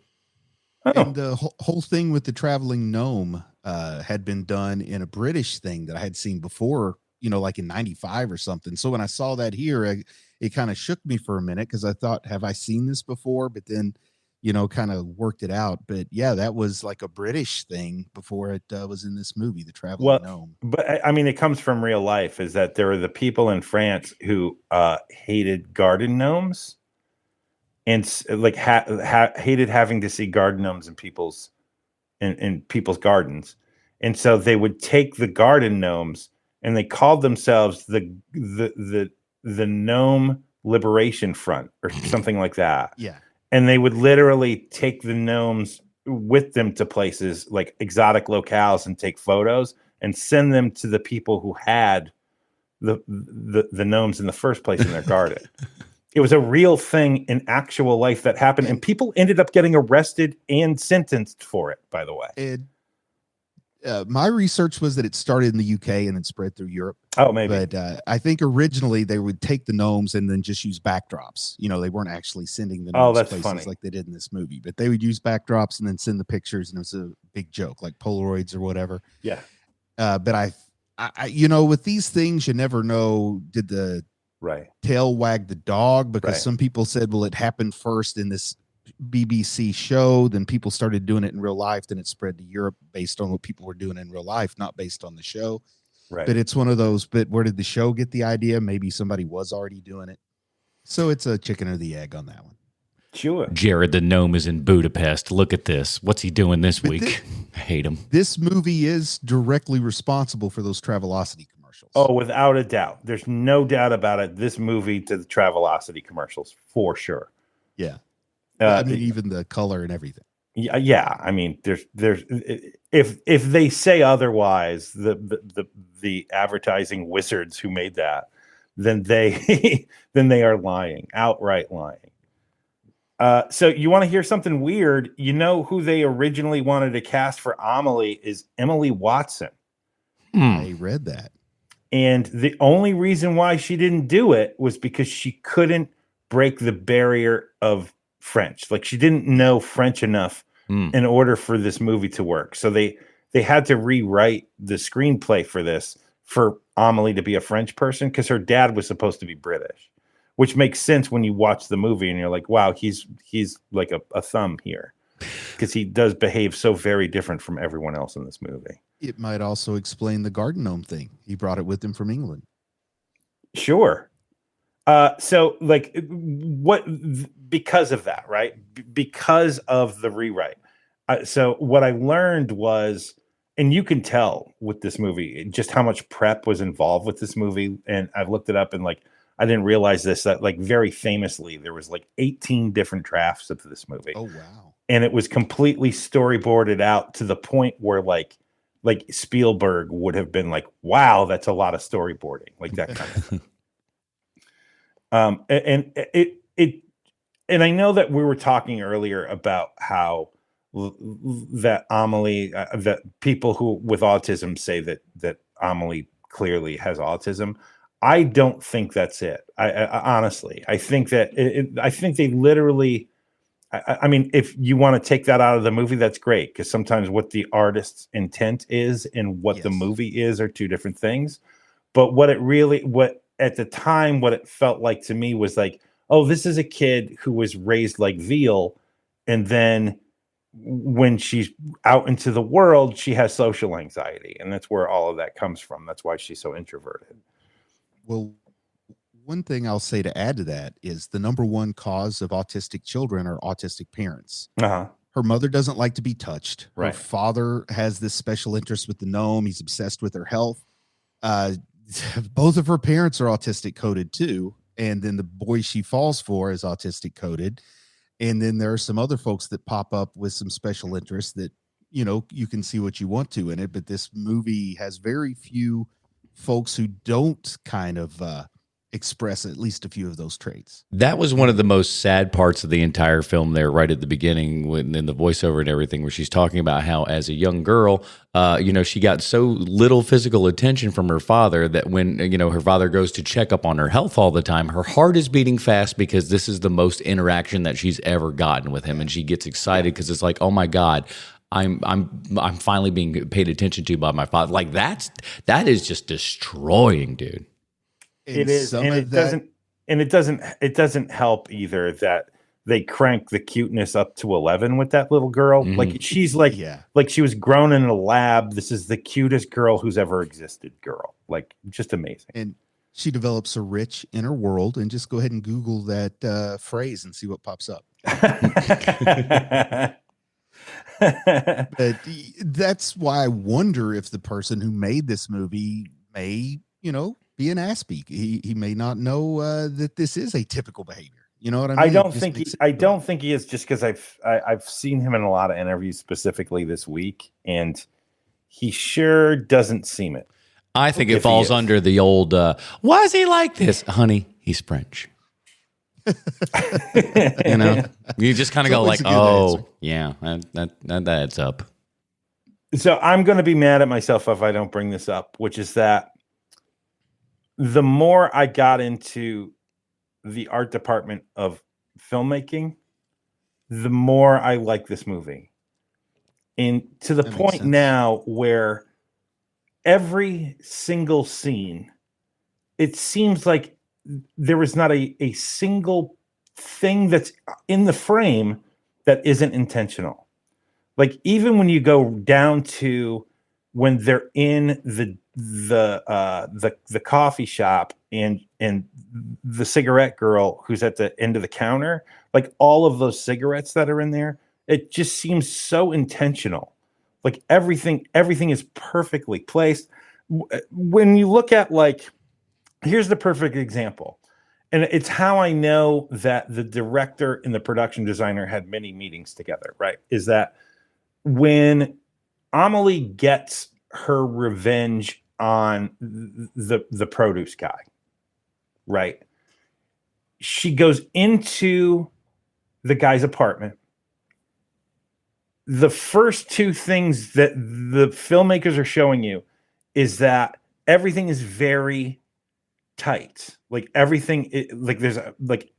Oh. And the whole thing with the traveling gnome had been done in a British thing that I had seen before, like in 95 or something. So when I saw that here, it kind of shook me for a minute because I thought, have I seen this before? But then, kind of worked it out. But yeah, that was like a British thing before it was in this movie, The Traveling Gnome. But I mean, it comes from real life, is that there were the people in France who hated garden gnomes and like hated having to see garden gnomes in people's gardens. And so they would take the garden gnomes and they called themselves the Gnome Liberation Front or something like that. Yeah. And they would literally take the gnomes with them to places like exotic locales and take photos and send them to the people who had the gnomes in the first place in their garden. It was a real thing in actual life that happened, and people ended up getting arrested and sentenced for it, by the way. My research was that it started in the UK and then spread through Europe. Oh, maybe. But I think originally they would take the gnomes and then just use backdrops. They weren't actually sending the gnomes places funny. Like they did in this movie. But they would use backdrops and then send the pictures, and it was a big joke, like Polaroids or whatever. Yeah. But I with these things, you never know, did the tail wag the dog? Because some people said, well, it happened first in this BBC show, then people started doing it in real life, then it spread to Europe based on what people were doing in real life, not based on the show. Right. But it's one of those, but where did the show get the idea? Maybe somebody was already doing it. So it's a chicken or the egg on that one. Sure. Jared the gnome is in Budapest. Look at this. What's he doing this week? I hate him. This movie is directly responsible for those Travelocity commercials. commercials. Oh, without a doubt. There's no doubt about it. This movie to the Travelocity commercials, for sure. Yeah. I mean, even the color and everything. Yeah. I mean, there's if they say otherwise, the advertising wizards who made that, then they then they are lying, outright lying. So you want to hear something weird? You know who they originally wanted to cast for Amélie is Emily Watson. I read that. And the only reason why she didn't do it was because she couldn't break the barrier of French. Like she didn't know French enough in order for this movie to work. So they had to rewrite the screenplay for this for Amélie to be a French person because her dad was supposed to be British, which makes sense when you watch the movie and you're like, wow, he's like a thumb here because he does behave so very different from everyone else in this movie. It might also explain the garden gnome thing. He brought it with him from England. Sure. So like because of that, right? Because of the rewrite. So what I learned was, and you can tell with this movie, just how much prep was involved with this movie. And I've looked it up and like, I didn't realize this, that like very famously, there was like 18 different drafts of this movie. Oh, wow. And it was completely storyboarded out to the point where like Spielberg would have been like, wow, that's a lot of storyboarding, like that kind of thing. And I know that we were talking earlier about how that Amélie, that people who with autism say that Amélie clearly has autism. I don't think that's it. I honestly, I think that I think they literally. I mean, if you want to take that out of the movie, that's great because sometimes what the artist's intent is and what the movie is are two different things. But what at the time, what it felt like to me was like, oh, this is a kid who was raised like veal, and then when she's out into the world, she has social anxiety, and that's where all of that comes from. That's why she's so introverted. Well, one thing I'll say to add to that is the number one cause of autistic children are autistic parents. Uh-huh. Her mother doesn't like to be touched. Right. Her father has this special interest with the gnome. He's obsessed with her health. Both of her parents are autistic coded too. And then the boy she falls for is autistic coded. And then there are some other folks that pop up with some special interests that, you know, you can see what you want to in it. But this movie has very few folks who don't kind of express at least a few of those traits. That was one of the most sad parts of the entire film there, right at the beginning, when in the voiceover and everything, where she's talking about how as a young girl, she got so little physical attention from her father that when, her father goes to check up on her health all the time, her heart is beating fast because this is the most interaction that she's ever gotten with him. And she gets excited because it's like, oh my God, I'm finally being paid attention to by my father. Like that is just destroying, dude. It is, and it doesn't help either that they crank the cuteness up to 11 with that little girl. Mm-hmm. Like she's like she was grown in a lab. This is the cutest girl who's ever existed. Girl, like just amazing. And she develops a rich inner world. And just go ahead and Google that phrase and see what pops up. But that's why I wonder if the person who made this movie may, be an ass-beak. He may not know that this is a typical behavior. You know what I mean? I don't think he is, just because I've seen him in a lot of interviews, specifically this week, and he sure doesn't seem it. I think it falls under the old why is he like this? Honey, he's French. You just kind of go like, oh answer. Yeah, that adds up. So I'm going to be mad at myself if I don't bring this up, which is that the more I got into the art department of filmmaking, the more I like this movie. And to the point now where every single scene, it seems like there is not a single thing that's in the frame that isn't intentional. Like even when you go down to when they're in the coffee shop and the cigarette girl who's at the end of the counter, like all of those cigarettes that are in there, it just seems so intentional. Like everything is perfectly placed. when you look at like, here's the perfect example. And it's how I know that the director and the production designer had many meetings together, right? Is that when Amélie gets her revenge on the produce guy, right? She goes into the guy's apartment. The first two things that the filmmakers are showing you is that everything is very tight. Like everything,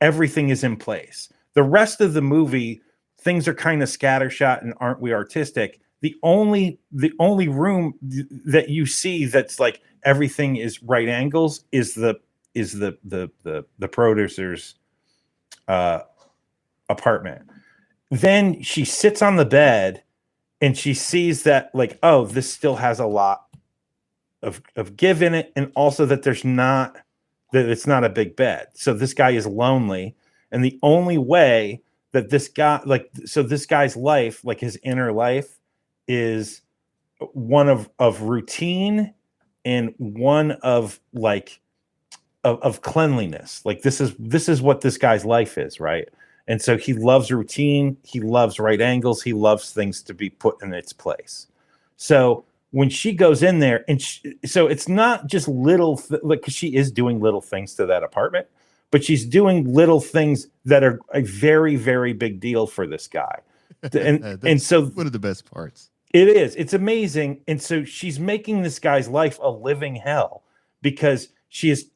everything is in place. The rest of the movie, things are kind of scattershot and aren't we artistic? The only room that you see that's like everything is right angles is the producer's apartment. Then she sits on the bed and she sees that like, oh, this still has a lot of give in it, and also that it's not a big bed. So this guy is lonely, and the only way that this guy this guy's life, like his inner life, is one of routine and one of like of cleanliness. Like this is what this guy's life is, right? And so he loves routine, he loves right angles, he loves things to be put in its place. So when she goes in there, and so it's not just little because she is doing little things to that apartment, but she's doing little things that are a very, very big deal for this guy. And so one of the best parts. It is. It's amazing. And so she's making this guy's life a living hell because she's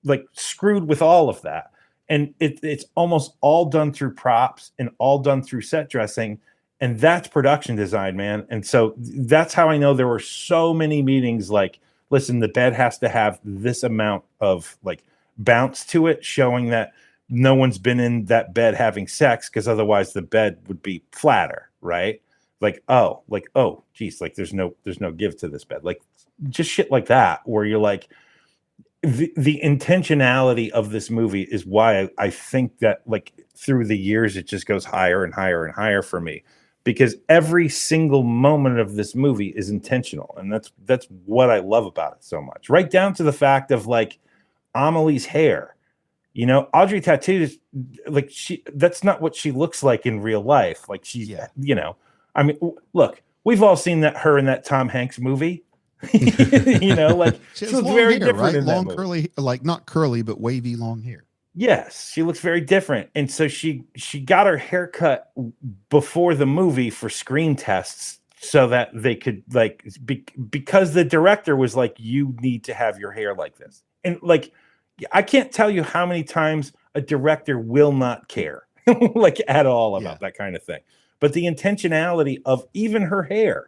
like screwed with all of that. And it's almost all done through props and all done through set dressing. And that's production design, man. And so that's how I know there were so many meetings like, listen, the bed has to have this amount of like bounce to it, showing that no one's been in that bed having sex, because otherwise the bed would be flatter, right? Oh, geez, like there's no give to this bed. Like just shit like that, where you're like, the intentionality of this movie is why I think that like through the years it just goes higher and higher and higher for me, because every single moment of this movie is intentional, and that's what I love about it so much. Right down to the fact of like Amélie's hair. You know, Audrey Tautou is like that's not what she looks like in real life. Like she's, you know, I mean, look, we've all seen her in that Tom Hanks movie. You know, like she looks hair, very different right? in Long that movie. curly, like not curly, but wavy long hair. Yes, she looks very different. And so she got her haircut before the movie for screen tests so that they could like because the director was like, you need to have your hair like this. And like, I can't tell you how many times a director will not care like at all about that kind of thing. But the intentionality of even her hair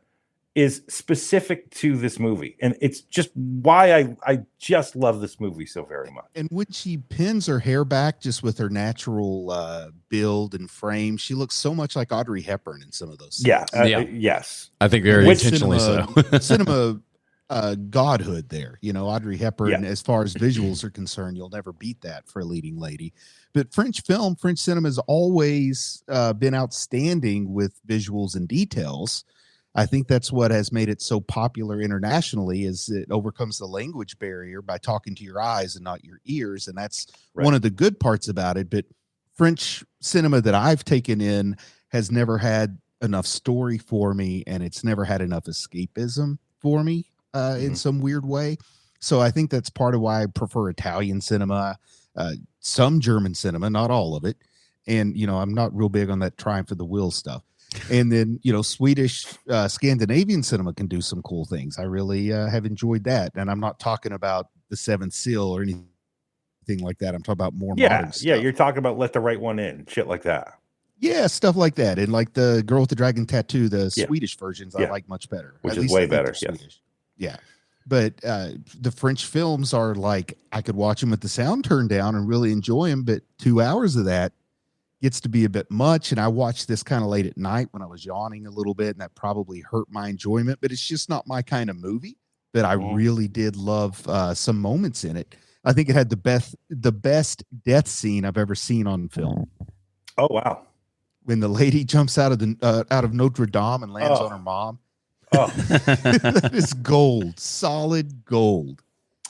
is specific to this movie. And it's just why I just love this movie so very much. And when she pins her hair back just with her natural build and frame, she looks so much like Audrey Hepburn in some of those scenes. Yes. I think very intentionally cinema godhood there. You know, Audrey Hepburn, as far as visuals are concerned, you'll never beat that for a leading lady. But French cinema has always been outstanding with visuals and details. I think that's what has made it so popular internationally, is it overcomes the language barrier by talking to your eyes and not your ears. And that's one of the good parts about it. But French cinema that I've taken in has never had enough story for me, and it's never had enough escapism for me in some weird way. So I think that's part of why I prefer Italian cinema, some German cinema, not all of it. And, you know, I'm not real big on that Triumph of the Will stuff. And then, you know, Swedish, Scandinavian cinema can do some cool things. I really have enjoyed that. And I'm not talking about The Seventh Seal or anything like that. I'm talking about more modern stuff. Yeah, you're talking about Let the Right One In, shit like that. Yeah, stuff like that. And like the Girl with the Dragon Tattoo, the Swedish versions I like much better. Which is way better, Swedish. Yeah. But the French films are like, I could watch them with the sound turned down and really enjoy them, but 2 hours of that gets to be a bit much. And I watched this kind of late at night when I was yawning a little bit, and that probably hurt my enjoyment, but it's just not my kind of movie. But I really did love some moments in it. I think it had the best death scene I've ever seen on film. Oh, wow. When the lady jumps out of Notre Dame and lands on her mom. Oh, That is gold, solid gold.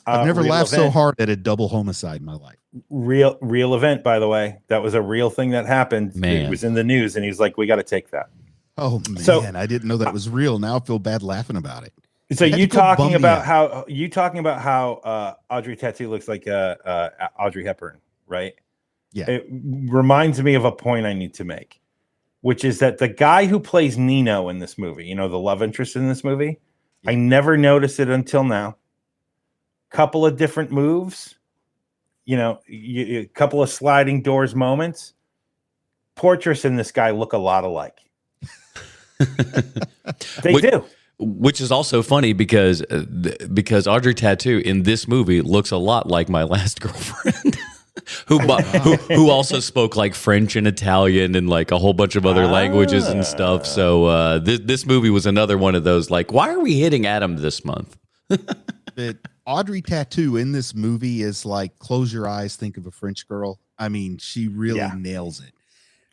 I've never laughed so hard at a double homicide in my life. Real event, by the way. That was a real thing that happened. Man. It was in the news, and he was like, "We got to take that." Oh man, So- I didn't know that was real. Now I feel bad laughing about it. So Had you to go bum talking me about out. how Audrey Tattoo looks like Audrey Hepburn, right? Yeah. It reminds me of a point I need to make, which is that the guy who plays Nino in this movie, you know, the love interest in this movie, Yeah. I never noticed it until now. Couple of different moves, you know, a couple of sliding doors moments. Portress and this guy look a lot alike. They do. Which is also funny because Audrey Tattoo in this movie looks a lot like my last girlfriend, who also spoke like French and Italian and like a whole bunch of other languages and stuff. So this movie was another one of those like, why are we hitting Adam this month? But Audrey Tattoo in this movie is like, close your eyes, think of a French girl. I mean, she really nails it.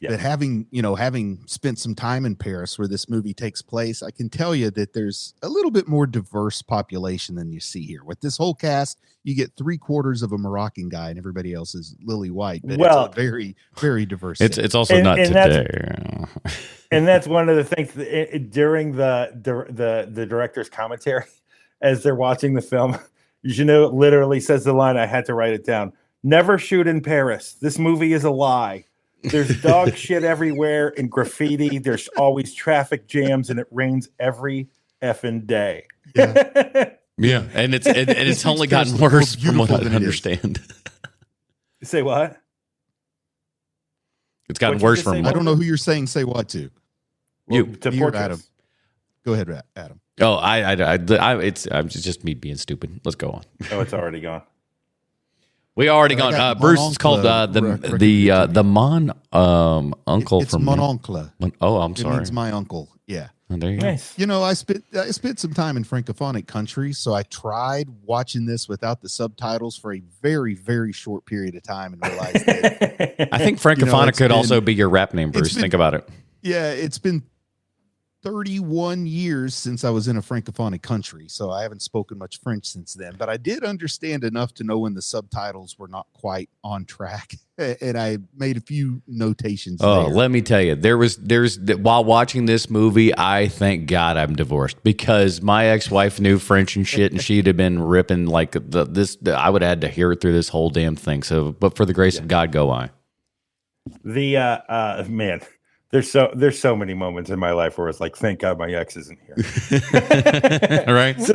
Yeah. But having spent some time in Paris where this movie takes place, I can tell you that there's a little bit more diverse population than you see here. With this whole cast, you get 3/4 of a Moroccan guy and everybody else is lily white. But it's a very, very diverse. It's also not today. And that's one of the things during the director's commentary as they're watching the film. Jeannot literally says the line, I had to write it down. Never shoot in Paris. This movie is a lie. There's dog shit everywhere and graffiti. There's always traffic jams and it rains every effing day. Yeah. Yeah, and it's only gotten worse from what I understand. Say what? It's gotten What'd you worse just from say, I don't know who you're saying say what to. You. To Me or Portress. Adam? Go ahead, Adam. Oh, it's just me being stupid. Let's go on. Oh, it's already gone. We already I gone. got Bruce, it's called the Mon uncle It's from mon oncle. Oh, I'm It sorry. means my uncle. Yeah. Oh, there you go. Nice. You know, I spent some time in francophonic countries, so I tried watching this without the subtitles for a very, very short period of time and realized that, I think francophonic it's could been- also be your rap name, Bruce. been- Think about it. yeah, it's been 31 years since I was in a francophonic country, so I haven't spoken much French since then, but I did understand enough to know when the subtitles were not quite on track, and I made a few notations. Oh, there. let me tell you, there's while watching this movie, I thank God I'm divorced because my ex-wife knew French and shit, and she'd have been ripping like I would have had to hear it through this whole damn thing. So, but for the grace of God, go I. The man, there's so many moments in my life where it's like, thank God my ex isn't here. All right. So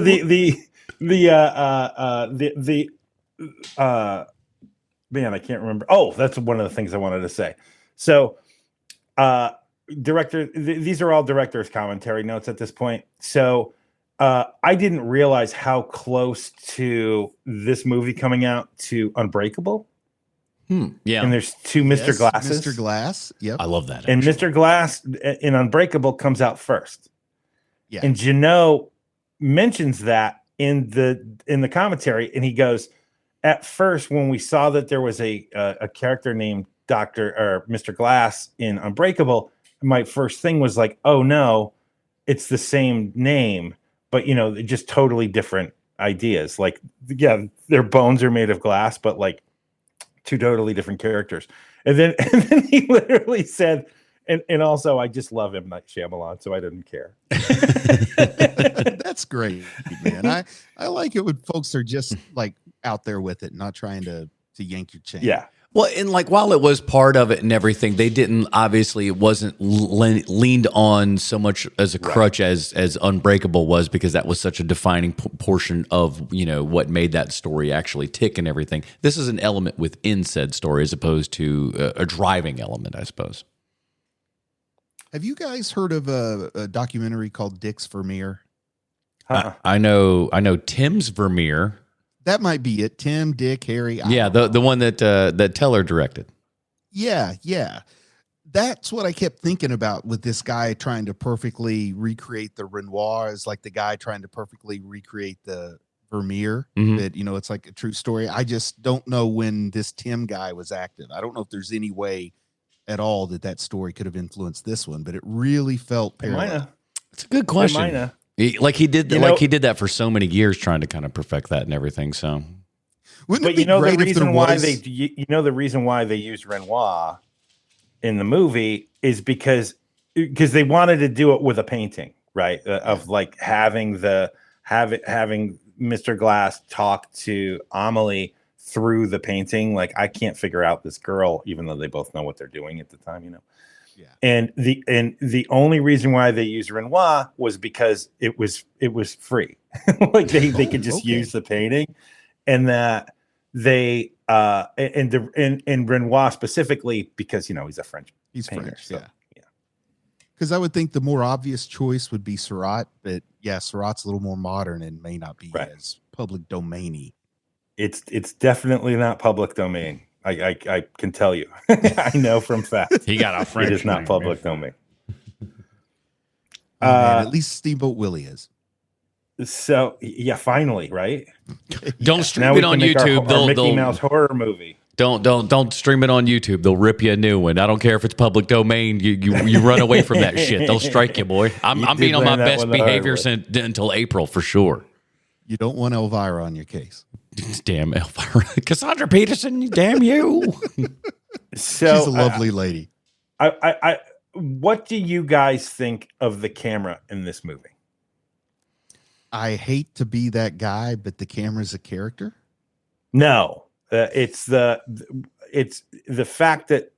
man, I can't remember. Oh, that's one of the things I wanted to say. So, these are all director's commentary notes at this point. So, I didn't realize how close to this movie coming out to Unbreakable. Yeah. And there's two Mr. Yes, Glasses. Mr. Glass. Yep. I love that. And actually. Mr. Glass in Unbreakable comes out first. Yeah. And Jeannot mentions that in the commentary, and he goes, at first, when we saw that there was a character named Dr. or Mr. Glass in Unbreakable, my first thing was like, oh no, it's the same name, but just totally different ideas. Like, yeah, their bones are made of glass, but like two totally different characters. And then he literally said, and also I just love M. Night Shyamalan, so I didn't care. That's great, man. I like it when folks are just like out there with it, not trying to yank your chain. Yeah. Well, and like while it was part of it and everything, they didn't obviously it wasn't leaned on so much as a crutch as Unbreakable was, because that was such a defining portion of what made that story actually tick and everything. This is an element within said story as opposed to a driving element, I suppose. Have you guys heard of a documentary called Dick's Vermeer? I know Tim's Vermeer. That might be it. Tim, Dick, Harry. Yeah, the one that Teller directed. Yeah. That's what I kept thinking about with this guy trying to perfectly recreate the Renoir, is like the guy trying to perfectly recreate the Vermeer. Mhm. That it's like a true story. I just don't know when this Tim guy was active. I don't know if there's any way at all that story could have influenced this one, but it really felt It might parallel. have. It's a good It question. might have. He did that for so many years, trying to kind of perfect that and everything. So, wouldn't it But be you know the great if reason there why was? the reason why they used Renoir in the movie is because they wanted to do it with a painting, right? Of like having Mr. Glass talk to Amélie through the painting. Like, I can't figure out this girl, even though they both know what they're doing at the time, you know. Yeah. And the only reason why they used Renoir was because it was free. Like they could just use the painting, and that they and Renoir specifically because, you know, he's a French painter. French, so, yeah. Because I would think the more obvious choice would be Surratt, but yeah, Surratt's a little more modern and may not be as public domainy. It's definitely not public domain. I can tell you. I know from fact. he got a French. It is not public domain. Man, at least Steamboat Willie is. So yeah, finally, right? Don't stream it on YouTube. Our Mickey Mouse horror movie. Don't stream it on YouTube. They'll rip you a new one. I don't care if it's public domain. You run away from that shit. They'll strike you, boy. I'm being on my best behavior until April for sure. You don't want Elvira on your case. Damn Elvira, Cassandra Peterson. Damn you. So she's a lovely lady. What do you guys think of the camera in this movie? I hate to be that guy, but the camera's a character. No, it's the fact that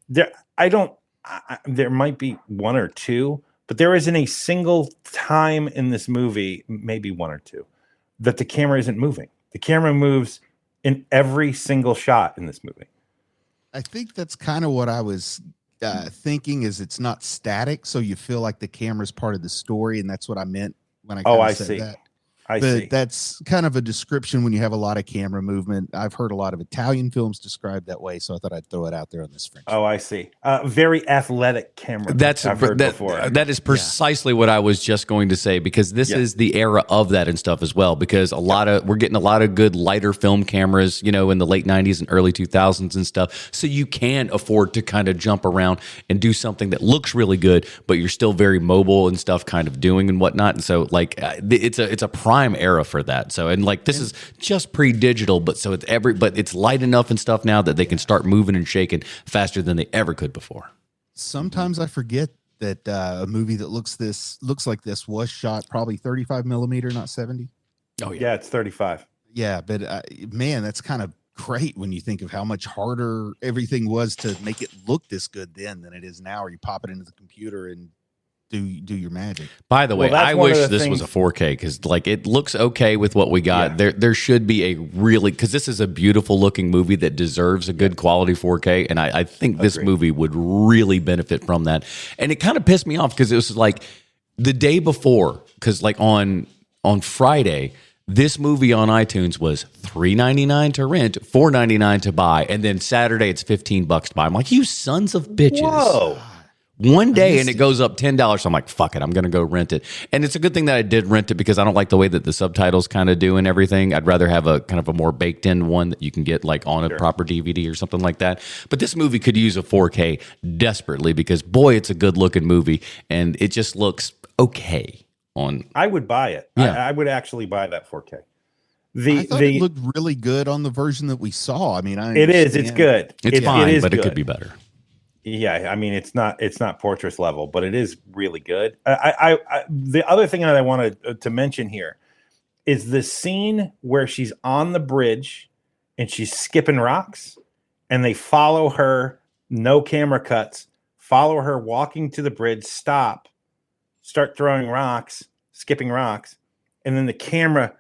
there might be one or two, but there isn't a single time in this movie, maybe one or two, that the camera isn't moving. The camera moves in every single shot in this movie. I think that's kind of what I was thinking, is it's not static, so you feel like the camera's part of the story, and that's what I meant when I said that. I see. That's kind of a description when you have a lot of camera movement. I've heard a lot of Italian films described that way, so I thought I'd throw it out there on this French. Oh, I see. Very athletic camera. I've heard before. That is precisely what I was just going to say, because this is the era of that and stuff as well. Because we're getting a lot of good lighter film cameras, you know, in the late '90s and early 2000s and stuff. So you can afford to kind of jump around and do something that looks really good, but you're still very mobile and stuff, kind of doing and whatnot. And so, like, it's a prime era for that. So, and like, this is just pre-digital, but it's light enough and stuff now that they can start moving and shaking faster than they ever could before. Sometimes I forget that a movie that looks like this was shot probably 35 millimeter, not 70. Oh yeah, it's 35. Yeah, but man, that's kind of great when you think of how much harder everything was to make it look this good then than it is now. Or you pop it into the computer and do your magic. By the way, I wish this was a 4K, because like, it looks okay with what we got. There should be because this is a beautiful looking movie that deserves a good quality 4K, and I think this movie would really benefit from that. And it kind of pissed me off because it was like the day before, because like on Friday, this movie on iTunes was $3.99 to rent, $4.99 to buy, and then Saturday it's $15 to buy. I'm like, you sons of bitches. Whoa. One day and it goes up $10. So I'm like, fuck it, I'm going to go rent it. And it's a good thing that I did rent it, because I don't like the way that the subtitles kind of do and everything. I'd rather have a kind of a more baked in one that you can get like on a proper DVD or something like that. But this movie could use a 4K desperately, because boy, it's a good looking movie and it just looks okay on. I would buy it. Yeah. I would actually buy that 4K. I thought it looked really good on the version that we saw. I mean, it's good. It's fine, it is but good. It could be better. Yeah, I mean, it's not Portraits level, but it is really good. The other thing that I wanted to mention here is the scene where she's on the bridge and she's skipping rocks, and they follow her, no camera cuts, follow her walking to the bridge, start throwing rocks, skipping rocks, and then the camera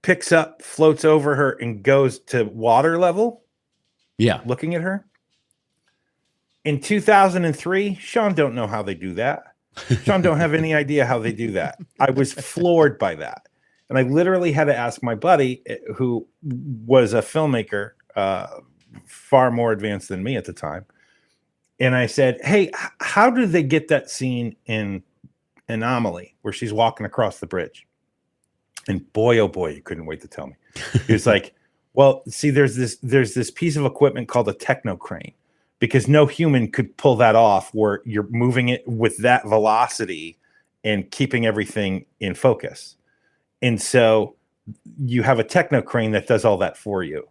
picks up, floats over her, and goes to water level. Yeah, looking at her. In 2003, Sean don't know how they do that. Sean don't have any idea how they do that. I was floored by that. And I literally had to ask my buddy, who was a filmmaker, far more advanced than me at the time. And I said, hey, how did they get that scene in Amélie where she's walking across the bridge? And boy, oh boy, he couldn't wait to tell me. He was like, well, see, there's this piece of equipment called a techno crane, because no human could pull that off, where you're moving it with that velocity and keeping everything in focus. And so you have a techno crane that does all that for you.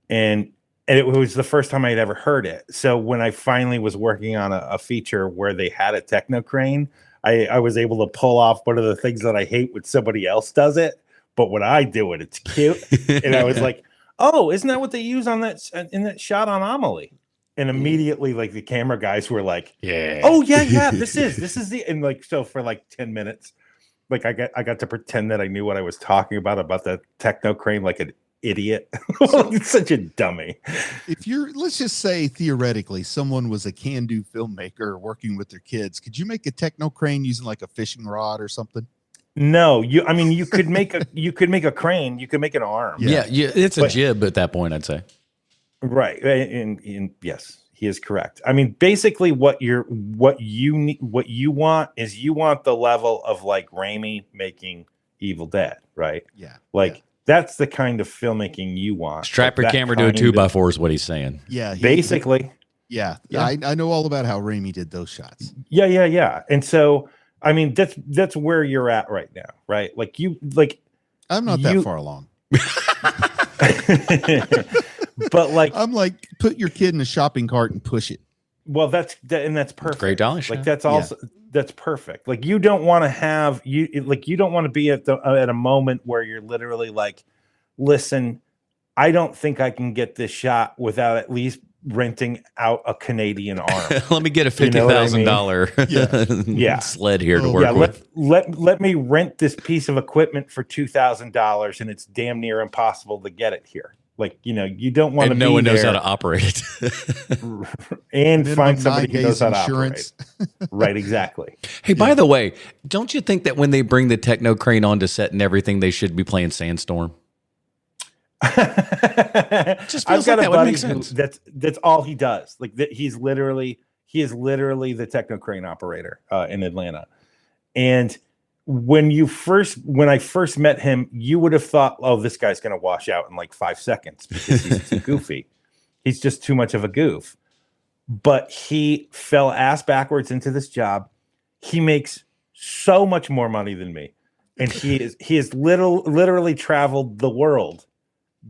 And it was the first time I'd ever heard it. So when I finally was working on a feature where they had a techno crane, I was able to pull off one of the things that I hate when somebody else does it. But when I do it, it's cute. And I was like, oh, isn't that what they use on that in that shot on Amélie? And immediately, like, the camera guys were like, Yeah. Oh yeah. This is the, and like, so for like 10 minutes, like I got to pretend that I knew what I was talking about the techno crane, like an idiot. It's such a dummy. If let's just say theoretically, someone was a can-do filmmaker working with their kids, could you make a techno crane using like a fishing rod or something? No, you could make a crane, you could make an arm. Yeah, it's a jib at that point, I'd say. Right. And yes, he is correct. I mean, basically what you want is you want the level of like Raimi making Evil Dead, right? Yeah. Like that's the kind of filmmaking you want. Strap your camera to a 2x4 is what he's saying. Yeah. Basically. Yeah. I know all about how Raimi did those shots. Yeah. And so, I mean, that's where you're at right now, right? I'm not that far along. But like, I'm like, put your kid in a shopping cart and push it. Well, that's perfect. Great dollar shot. Like that's also that's perfect. Like you don't want to be at a moment where you're literally like, listen, I don't think I can get this shot without at least renting out a Canadian arm. Let me get a $50,000 sled here to work with. Let me rent this piece of equipment for $2,000, and it's damn near impossible to get it here. Like, you don't want to be no one knows there how to operate it. and find somebody who knows how to operate. Right, exactly. Hey, by the way, don't you think that when they bring the techno crane onto set and everything, they should be playing Sandstorm? Just feels like that would make sense. That's all he does. Like he is literally the techno crane operator in Atlanta. And when I first met him, you would have thought, oh, this guy's going to wash out in like 5 seconds because he's too goofy. He's just too much of a goof. But he fell ass backwards into this job. He makes so much more money than me. And he has literally traveled the world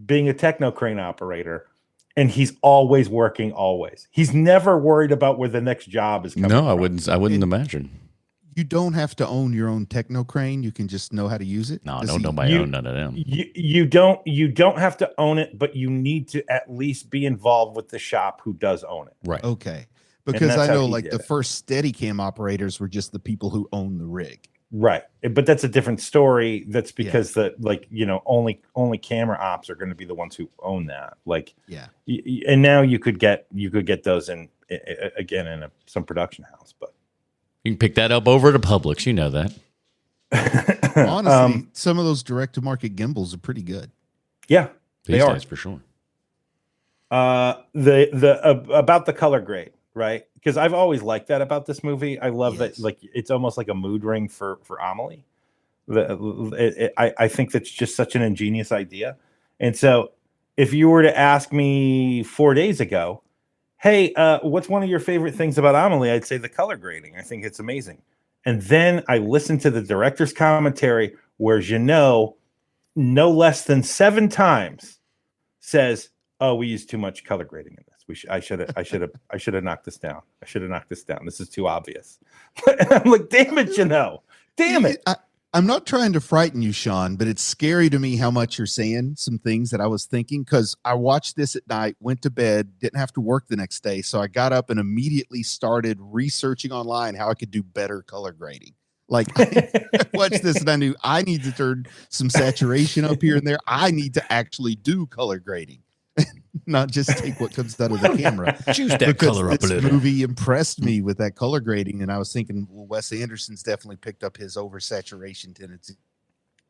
being a techno crane operator. And he's always working, always. He's never worried about where the next job is coming from. No, I wouldn't imagine. You don't have to own your own techno crane. You can just know how to use it. No, don't nobody own none of them. You don't have to own it, but you need to at least be involved with the shop who does own it. Right. Okay. Because I know like the first Steadicam operators were just the people who own the rig. Right. But that's a different story. That's because only camera ops are going to be the ones who own that. Like, and now you could get those in some production house, but you can pick that up over to Publix. You know that. Honestly, some of those direct-to-market gimbals are pretty good. Yeah, they are for sure. About the color grade, right? Because I've always liked that about this movie. I love that, like it's almost like a mood ring for Amélie. I think that's just such an ingenious idea. And so, if you were to ask me 4 days ago, hey, what's one of your favorite things about Amélie? I'd say the color grading. I think it's amazing. And then I listened to the director's commentary where Jeannot, no less than 7 times, says, "Oh, we use too much color grading in this. I should have knocked this down. I should have knocked this down. This is too obvious." I'm like, damn it, Jeannot. Damn it. I'm not trying to frighten you, Sean, but it's scary to me how much you're saying some things that I was thinking, because I watched this at night, went to bed, didn't have to work the next day. So I got up and immediately started researching online how I could do better color grading. Like, I watched this and I knew I need to turn some saturation up here and there. I need to actually do color grading, not just take what comes out of the camera. Choose that color up a little. This movie impressed me with that color grading, and I was thinking, well, Wes Anderson's definitely picked up his oversaturation tendency.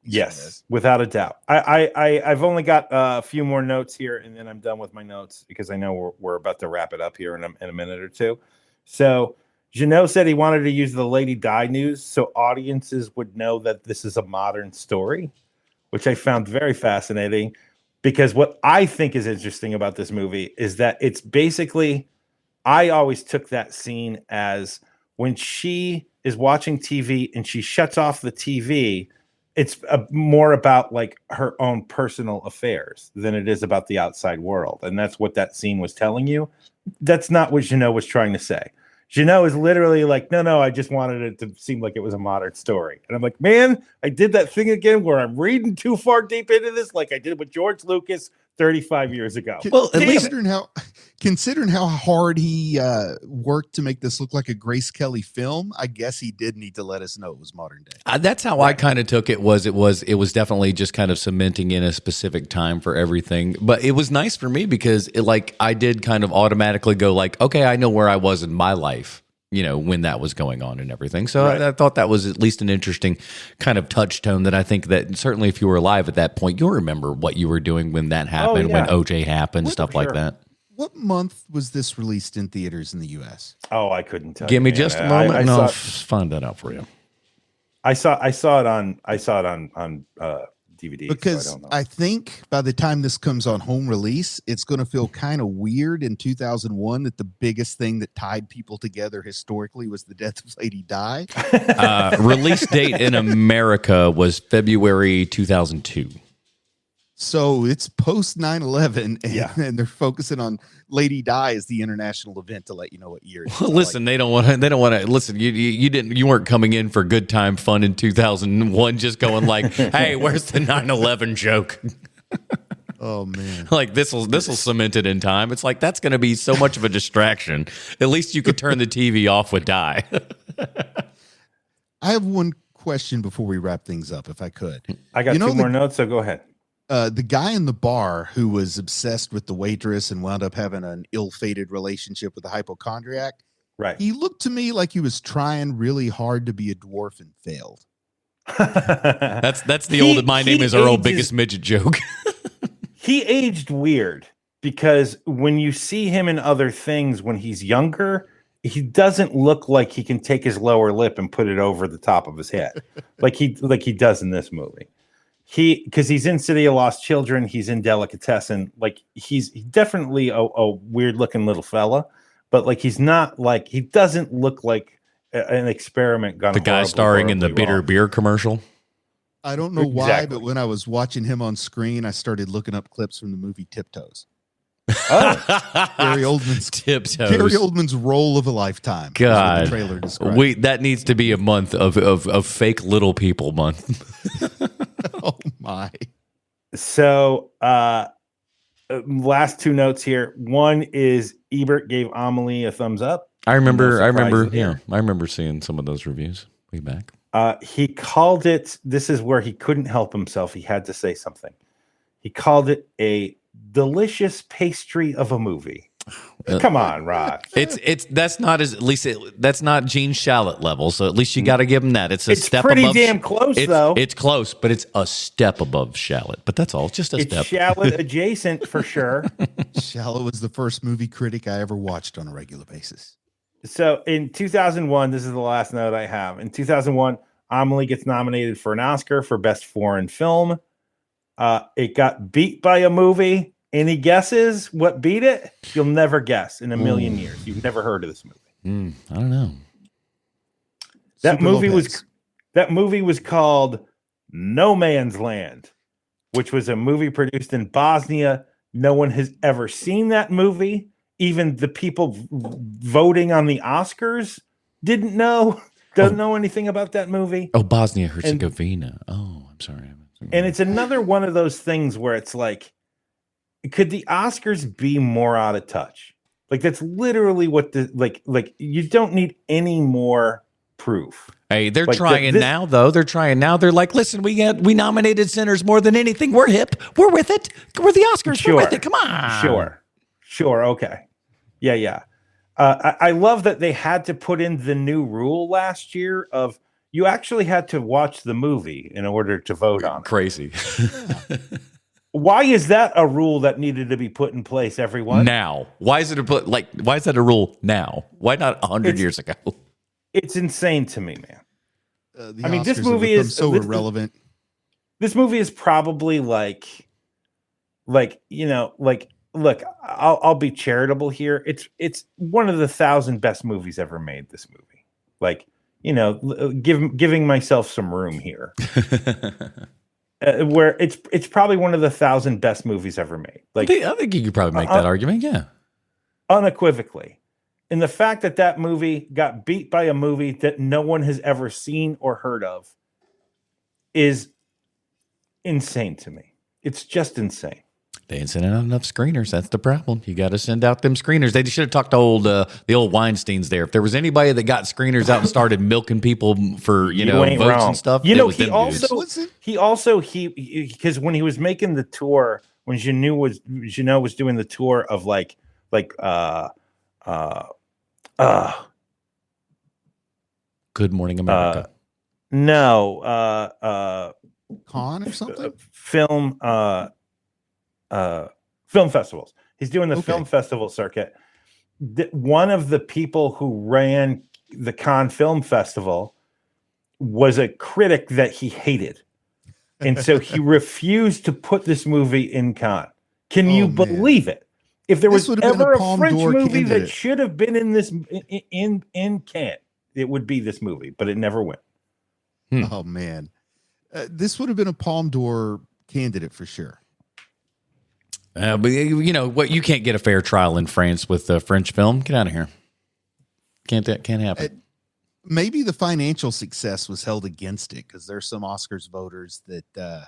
Yes, without a doubt. I've only got a few more notes here, and then I'm done with my notes because I know we're about to wrap it up here in a minute or two. So Jeannot said he wanted to use the Lady Di news so audiences would know that this is a modern story, which I found very fascinating. Because what I think is interesting about this movie is that it's basically, I always took that scene as when she is watching TV and she shuts off the TV, it's more about like her own personal affairs than it is about the outside world. And that's what that scene was telling you. That's not what Jeannot was trying to say. Jeannot is literally like, no, I just wanted it to seem like it was a modern story. And I'm like, man, I did that thing again where I'm reading too far deep into this, like I did with George Lucas 35 years ago. Well, at least considering how hard he worked to make this look like a Grace Kelly film, I guess he did need to let us know it was modern day. that's how I kind of took it. It was definitely just kind of cementing in a specific time for everything. But it was nice for me because I did kind of automatically go like, okay, I know where I was in my life, when that was going on and everything. So I thought that was at least an interesting kind of touchstone that I think that certainly if you were alive at that point, you'll remember what you were doing when that happened, when OJ happened, stuff like that. What month was this released in theaters in the U.S.? Oh, I couldn't tell you. Give me just a moment, I'll find that out for you. I saw it on DVD because so I think by the time this comes on home release, it's going to feel kind of weird in 2001 that the biggest thing that tied people together historically was the death of Lady Di. Release date in America was February 2002. So it's post 9/11, and they're focusing on Lady Di as the international event to let you know what year. Well, listen, they don't want to. Listen, you weren't coming in for good time fun in 2001, just going like, hey, where's the 9/11 joke? Oh man, like this will cement it in time. It's like that's going to be so much of a distraction. At least you could turn the TV off with Di. I have one question before we wrap things up, if I could. I got two more notes, so go ahead. The guy in the bar who was obsessed with the waitress and wound up having an ill-fated relationship with a hypochondriac. Right. He looked to me like he was trying really hard to be a dwarf and failed. That's the old "my name is Earl" biggest midget joke. He aged weird because when you see him in other things when he's younger, he doesn't look like he can take his lower lip and put it over the top of his head like he does in this movie. Because he's in City of Lost Children, he's in Delicatessen. Like he's definitely a weird looking little fella, but like he's not like he doesn't look like an experiment gone. The guy starring in the bitter beer commercial. I don't know why, but when I was watching him on screen, I started looking up clips from the movie Tiptoes. Oh, Gary Oldman's Tiptoes. Gary Oldman's role of a lifetime. God, the trailer described. That needs to be a month of fake little people month. Oh my! So, last two notes here. One is Ebert gave Amélie a thumbs up. I remember seeing some of those reviews way back. He called it. This is where he couldn't help himself. He had to say something. He called it a delicious pastry of a movie. Come on, Rod. That's not that's not Gene Shalit level. So at least you got to give him that. It's step pretty above. Damn close though. It's close, but it's a step above Shalit. But that's all. Just a step. It's Shalit adjacent for sure. Shalit was the first movie critic I ever watched on a regular basis. So in 2001, this is the last note I have. In 2001, Amélie gets nominated for an Oscar for Best Foreign Film. It got beat by a movie. Any guesses what beat it? You'll never guess in a million years. You've never heard of this movie. I don't know. That movie was called No Man's Land, which was a movie produced in Bosnia. No one has ever seen that movie. Even the people voting on the Oscars doesn't know anything about that movie. Oh, Bosnia Herzegovina. I'm sorry. And it's another one of those things where it's like, could the Oscars be more out of touch? Like that's literally what like you don't need any more proof. Hey, they're trying now though. They're trying now. They're like, listen, we nominated Sinners more than anything. We're hip. We're with it. We're the Oscars. Sure. We're with it. Come on. Sure. Okay. Yeah. I love that they had to put in the new rule last year of you actually had to watch the movie in order to vote on it. Crazy. Why is that a rule that needed to be put in place, everyone? Now. Why is that a rule now? Why not 100 years ago? It's insane to me, man. I mean, this movie is so irrelevant. This movie is probably look, I'll be charitable here. It's one of the 1,000 best movies ever made, this movie. Like, giving myself some room here. Where it's probably one of the 1,000 best movies ever made. Like, I think you could probably make that argument, yeah. Unequivocally. And the fact that movie got beat by a movie that no one has ever seen or heard of is insane to me. It's just insane. They ain't sending out enough screeners. That's the problem. You got to send out them screeners. They should have talked to the old Weinsteins there. If there was anybody that got screeners out and started milking people for votes wrong. and stuff, he also because when he was making the tour, when Janot was doing the tour of Good Morning America. Con or something? Film festivals. He's doing the film festival circuit. One of the people who ran the Cannes Film Festival was a critic that he hated. And so he refused to put this movie in Cannes. Can you believe it? If there was ever a French movie that should have been in this in Cannes, it would be this movie, but it never went. Oh man, this would have been a Palme d'Or candidate for sure. But what? You can't get a fair trial in France with a French film. Get out of here. Can't happen. Maybe the financial success was held against it because there's some Oscars voters that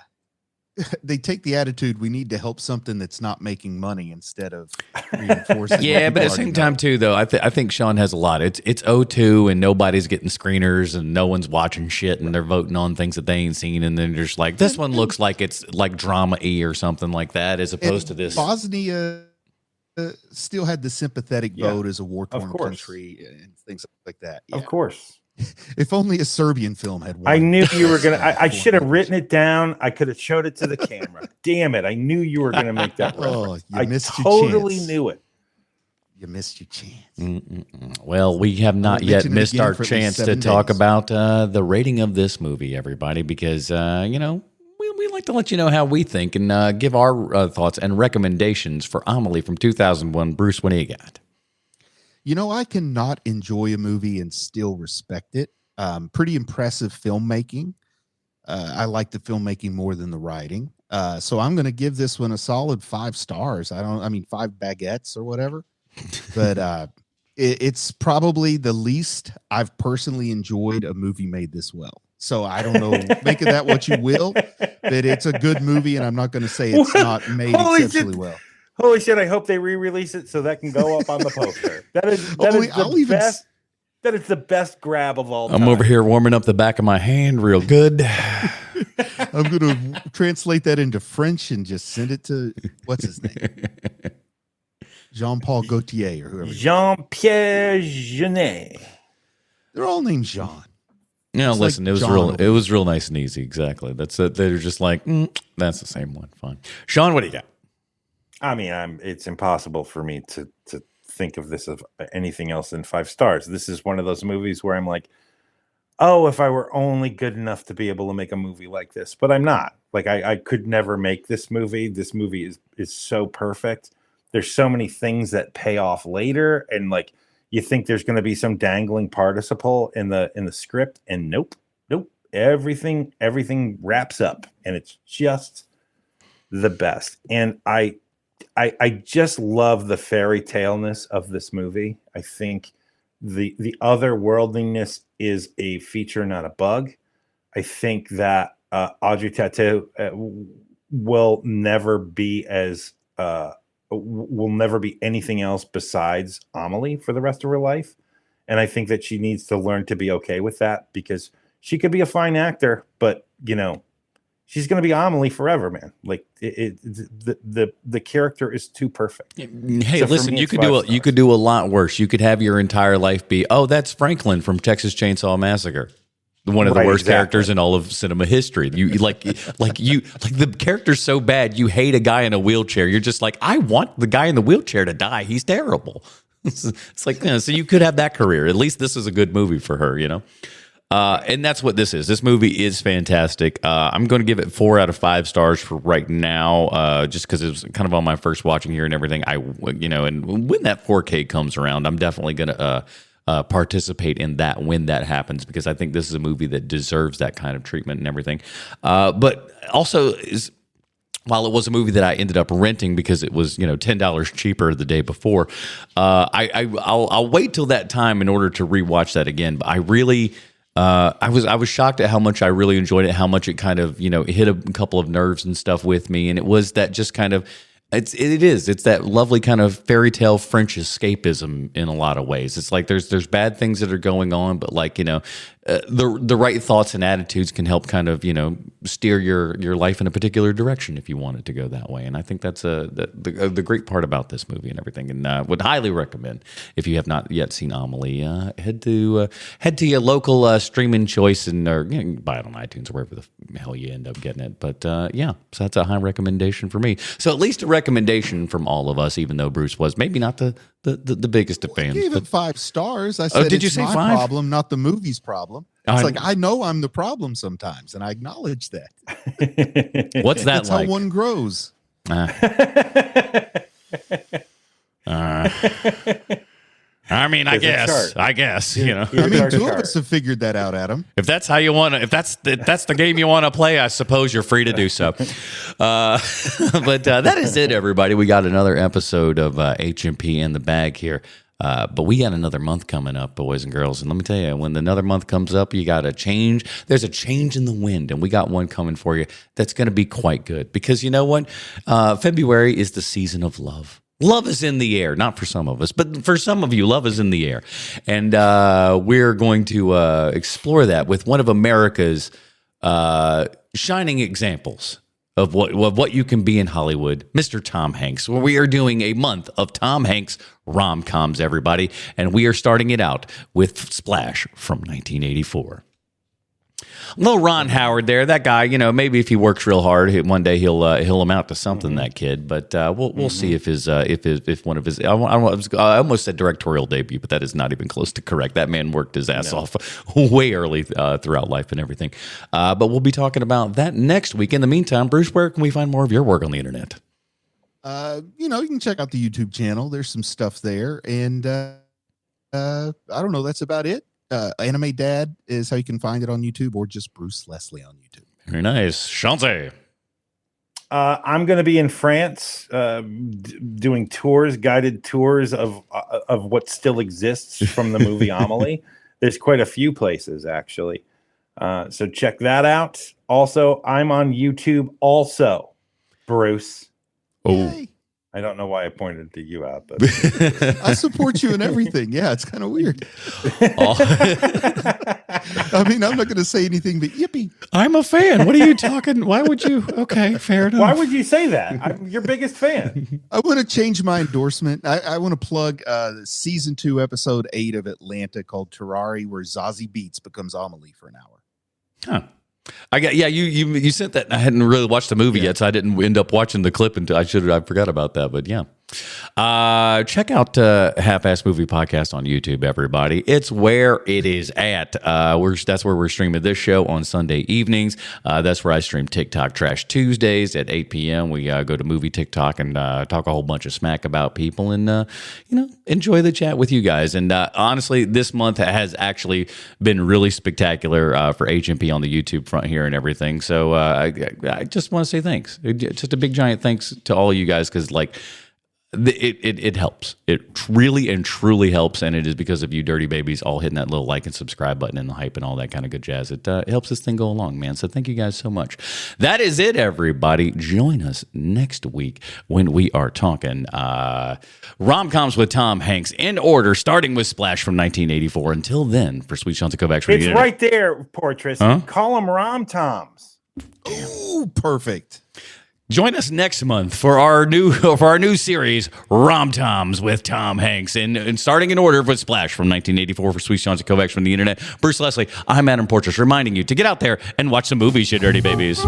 they take the attitude we need to help something that's not making money instead of reinforcing. Yeah, but at the same time too, though, I think Sean has a lot. It's 02 and nobody's getting screeners and no one's watching shit and they're voting on things that they ain't seen and then they're just like, this one looks like it's like drama-y or something like that, as opposed to this. Bosnia still had the sympathetic vote as a war-torn country and things like that. Yeah. Of course. If only a Serbian film had won. I knew you were going to. I should have written it down. I could have showed it to the camera. Damn it. I knew you were going to make that reference. You missed your totally chance. knew it. You missed your chance. Well, we have not yet missed our chance to talk about the rating of this movie, everybody, because, we like to let you know how we think and give our thoughts and recommendations for Amélie from 2001. Bruce, what do you got? I cannot enjoy a movie and still respect it. Pretty impressive filmmaking. I like the filmmaking more than the writing. So I'm going to give this one a solid 5 stars. 5 baguettes or whatever. But it's probably the least I've personally enjoyed a movie made this well. So I don't know, make of that what you will, but it's a good movie, and I'm not going to say it's not made exceptionally well. Holy shit, I hope they re-release it so that can go up on the poster. That is the best grab of all time. I'm over here warming up the back of my hand real good. I'm going to translate that into French and just send it to, what's his name? Jean-Paul Gaultier or whoever. Jean-Pierre Jeunet. They're all named Jean. Yeah, listen, it was real nice and easy. Exactly. That's it. They're just like, that's the same one. Fine. Sean, what do you got? I mean, it's impossible for me to think of this of anything else than 5 stars. This is one of those movies where I'm like, oh, if I were only good enough to be able to make a movie like this, but I'm not. Like, I could never make this movie. This movie is so perfect. There's so many things that pay off later, and like you think there's going to be some dangling participle in the script, and nope. Everything wraps up, and it's just the best. And I just love the fairy tale-ness of this movie. I think the otherworldliness is a feature, not a bug. I think that Audrey Tautou will never be anything else besides Amélie for the rest of her life. And I think that she needs to learn to be okay with that, because she could be a fine actor, but she's going to be Amélie forever, man. Like the character is too perfect. Hey, so listen, you could do a lot worse. You could have your entire life be, oh, that's Franklin from Texas Chainsaw Massacre. One of the worst characters in all of cinema history. You like the character's so bad you hate a guy in a wheelchair. You're just like, I want the guy in the wheelchair to die. He's terrible. It's like, so you could have that career. At least this is a good movie for her, And that's what this is. This movie is fantastic. I'm going to give it 4 out of 5 stars for right now, just because it was kind of on my first watching here and everything. And when that 4K comes around, I'm definitely going to participate in that when that happens, because I think this is a movie that deserves that kind of treatment and everything. But also while it was a movie that I ended up renting because it was, $10 cheaper the day before, I'll wait till that time in order to rewatch that again. But I really, I was shocked at how much I really enjoyed it, how much it kind of, hit a couple of nerves and stuff with me, and it was that just kind of. It's that lovely kind of fairy tale French escapism in a lot of ways. It's like there's bad things that are going on, but the right thoughts and attitudes can help kind of steer your life in a particular direction if you want it to go that way. And I think that's the great part about this movie and everything. And would highly recommend, if you have not yet seen Amélie, head to your local streaming choice and or buy it on iTunes or wherever the hell you end up getting it. But so that's a high recommendation for me. So at least a recommendation from all of us, even though Bruce was maybe not the biggest of fans. I gave it 5 stars. I said, did you it's say my 5? problem, not the movie's problem. It's I know I'm the problem sometimes, and I acknowledge that. What's that That's like? how one grows. I mean, I guess, I mean, 2 of us have figured that out, Adam. If that's how you want to, if that's the game you want to play, I suppose you're free to do so. But that is it, everybody. We got another episode of HMP in the bag here. But we got another month coming up, boys and girls. And let me tell you, when another month comes up, you got a change. There's a change in the wind, and we got one coming for you that's going to be quite good. Because you know what? February is the season of love. Love is in the air, not for some of us, but for some of you, love is in the air. And we're going to explore that with one of America's shining examples of what you can be in Hollywood, Mr. Tom Hanks, where we are doing a month of Tom Hanks rom-coms, everybody. And we are starting it out with Splash from 1984. Little Ron Howard there, that guy, maybe if he works real hard, one day he'll amount to something, that kid. But we'll see if if one of his, I almost said directorial debut, but that is not even close to correct. That man worked his ass off way early throughout life and everything. But we'll be talking about that next week. In the meantime, Bruce, where can we find more of your work on the internet? You can check out the YouTube channel. There's some stuff there, and I don't know. That's about it. Anime Dad is how you can find it on YouTube, or just Bruce Leslie on YouTube. Very nice. Chance. I'm going to be in France doing guided tours of what still exists from the movie Amélie. There's quite a few places, actually. So check that out. Also, I'm on YouTube also, Bruce. Oh. Yay. I don't know why I pointed to you out, but I support you in everything. Yeah, it's kind of weird. I mean, I'm not going to say anything but yippee. I'm a fan. What are you talking? Why would you? Okay, fair enough. Why would you say that? I'm your biggest fan. I want to change my endorsement. I want to plug season 2, episode 8 of Atlanta called Terrari, where Zazie Beetz becomes Amélie for an hour. Huh. You sent that. I hadn't really watched the movie yet, so I didn't end up watching the clip until I forgot about that. But yeah, check out Half-Ass Movie Podcast on YouTube, everybody. It's where it is at. That's where we're streaming this show on Sunday evenings. That's where I stream TikTok Trash Tuesdays at 8 p.m. We go to Movie TikTok and talk a whole bunch of smack about people and enjoy the chat with you guys. And honestly, this month has actually been really spectacular for HMP on the YouTube front here and everything. So I just want to say thanks. Just a big giant thanks to all of you guys, because it helps. It really and truly helps, and it is because of you dirty babies all hitting that little like and subscribe button and the hype and all that kind of good jazz. It helps this thing go along, man. So thank you guys so much. That is it, everybody. Join us next week when we are talking rom-coms with Tom Hanks in order, starting with Splash from 1984. Until then, for Sweet Chance of Kovacs, it's right there, Portress. Huh? Call them rom-toms. Ooh, perfect. Join us next month for our new series, Rom-Toms with Tom Hanks. And starting in order with Splash from 1984 for Sweet Chance of Kovacs from the internet. Bruce Leslie, I'm Adam Portress, reminding you to get out there and watch some movies, you dirty babies.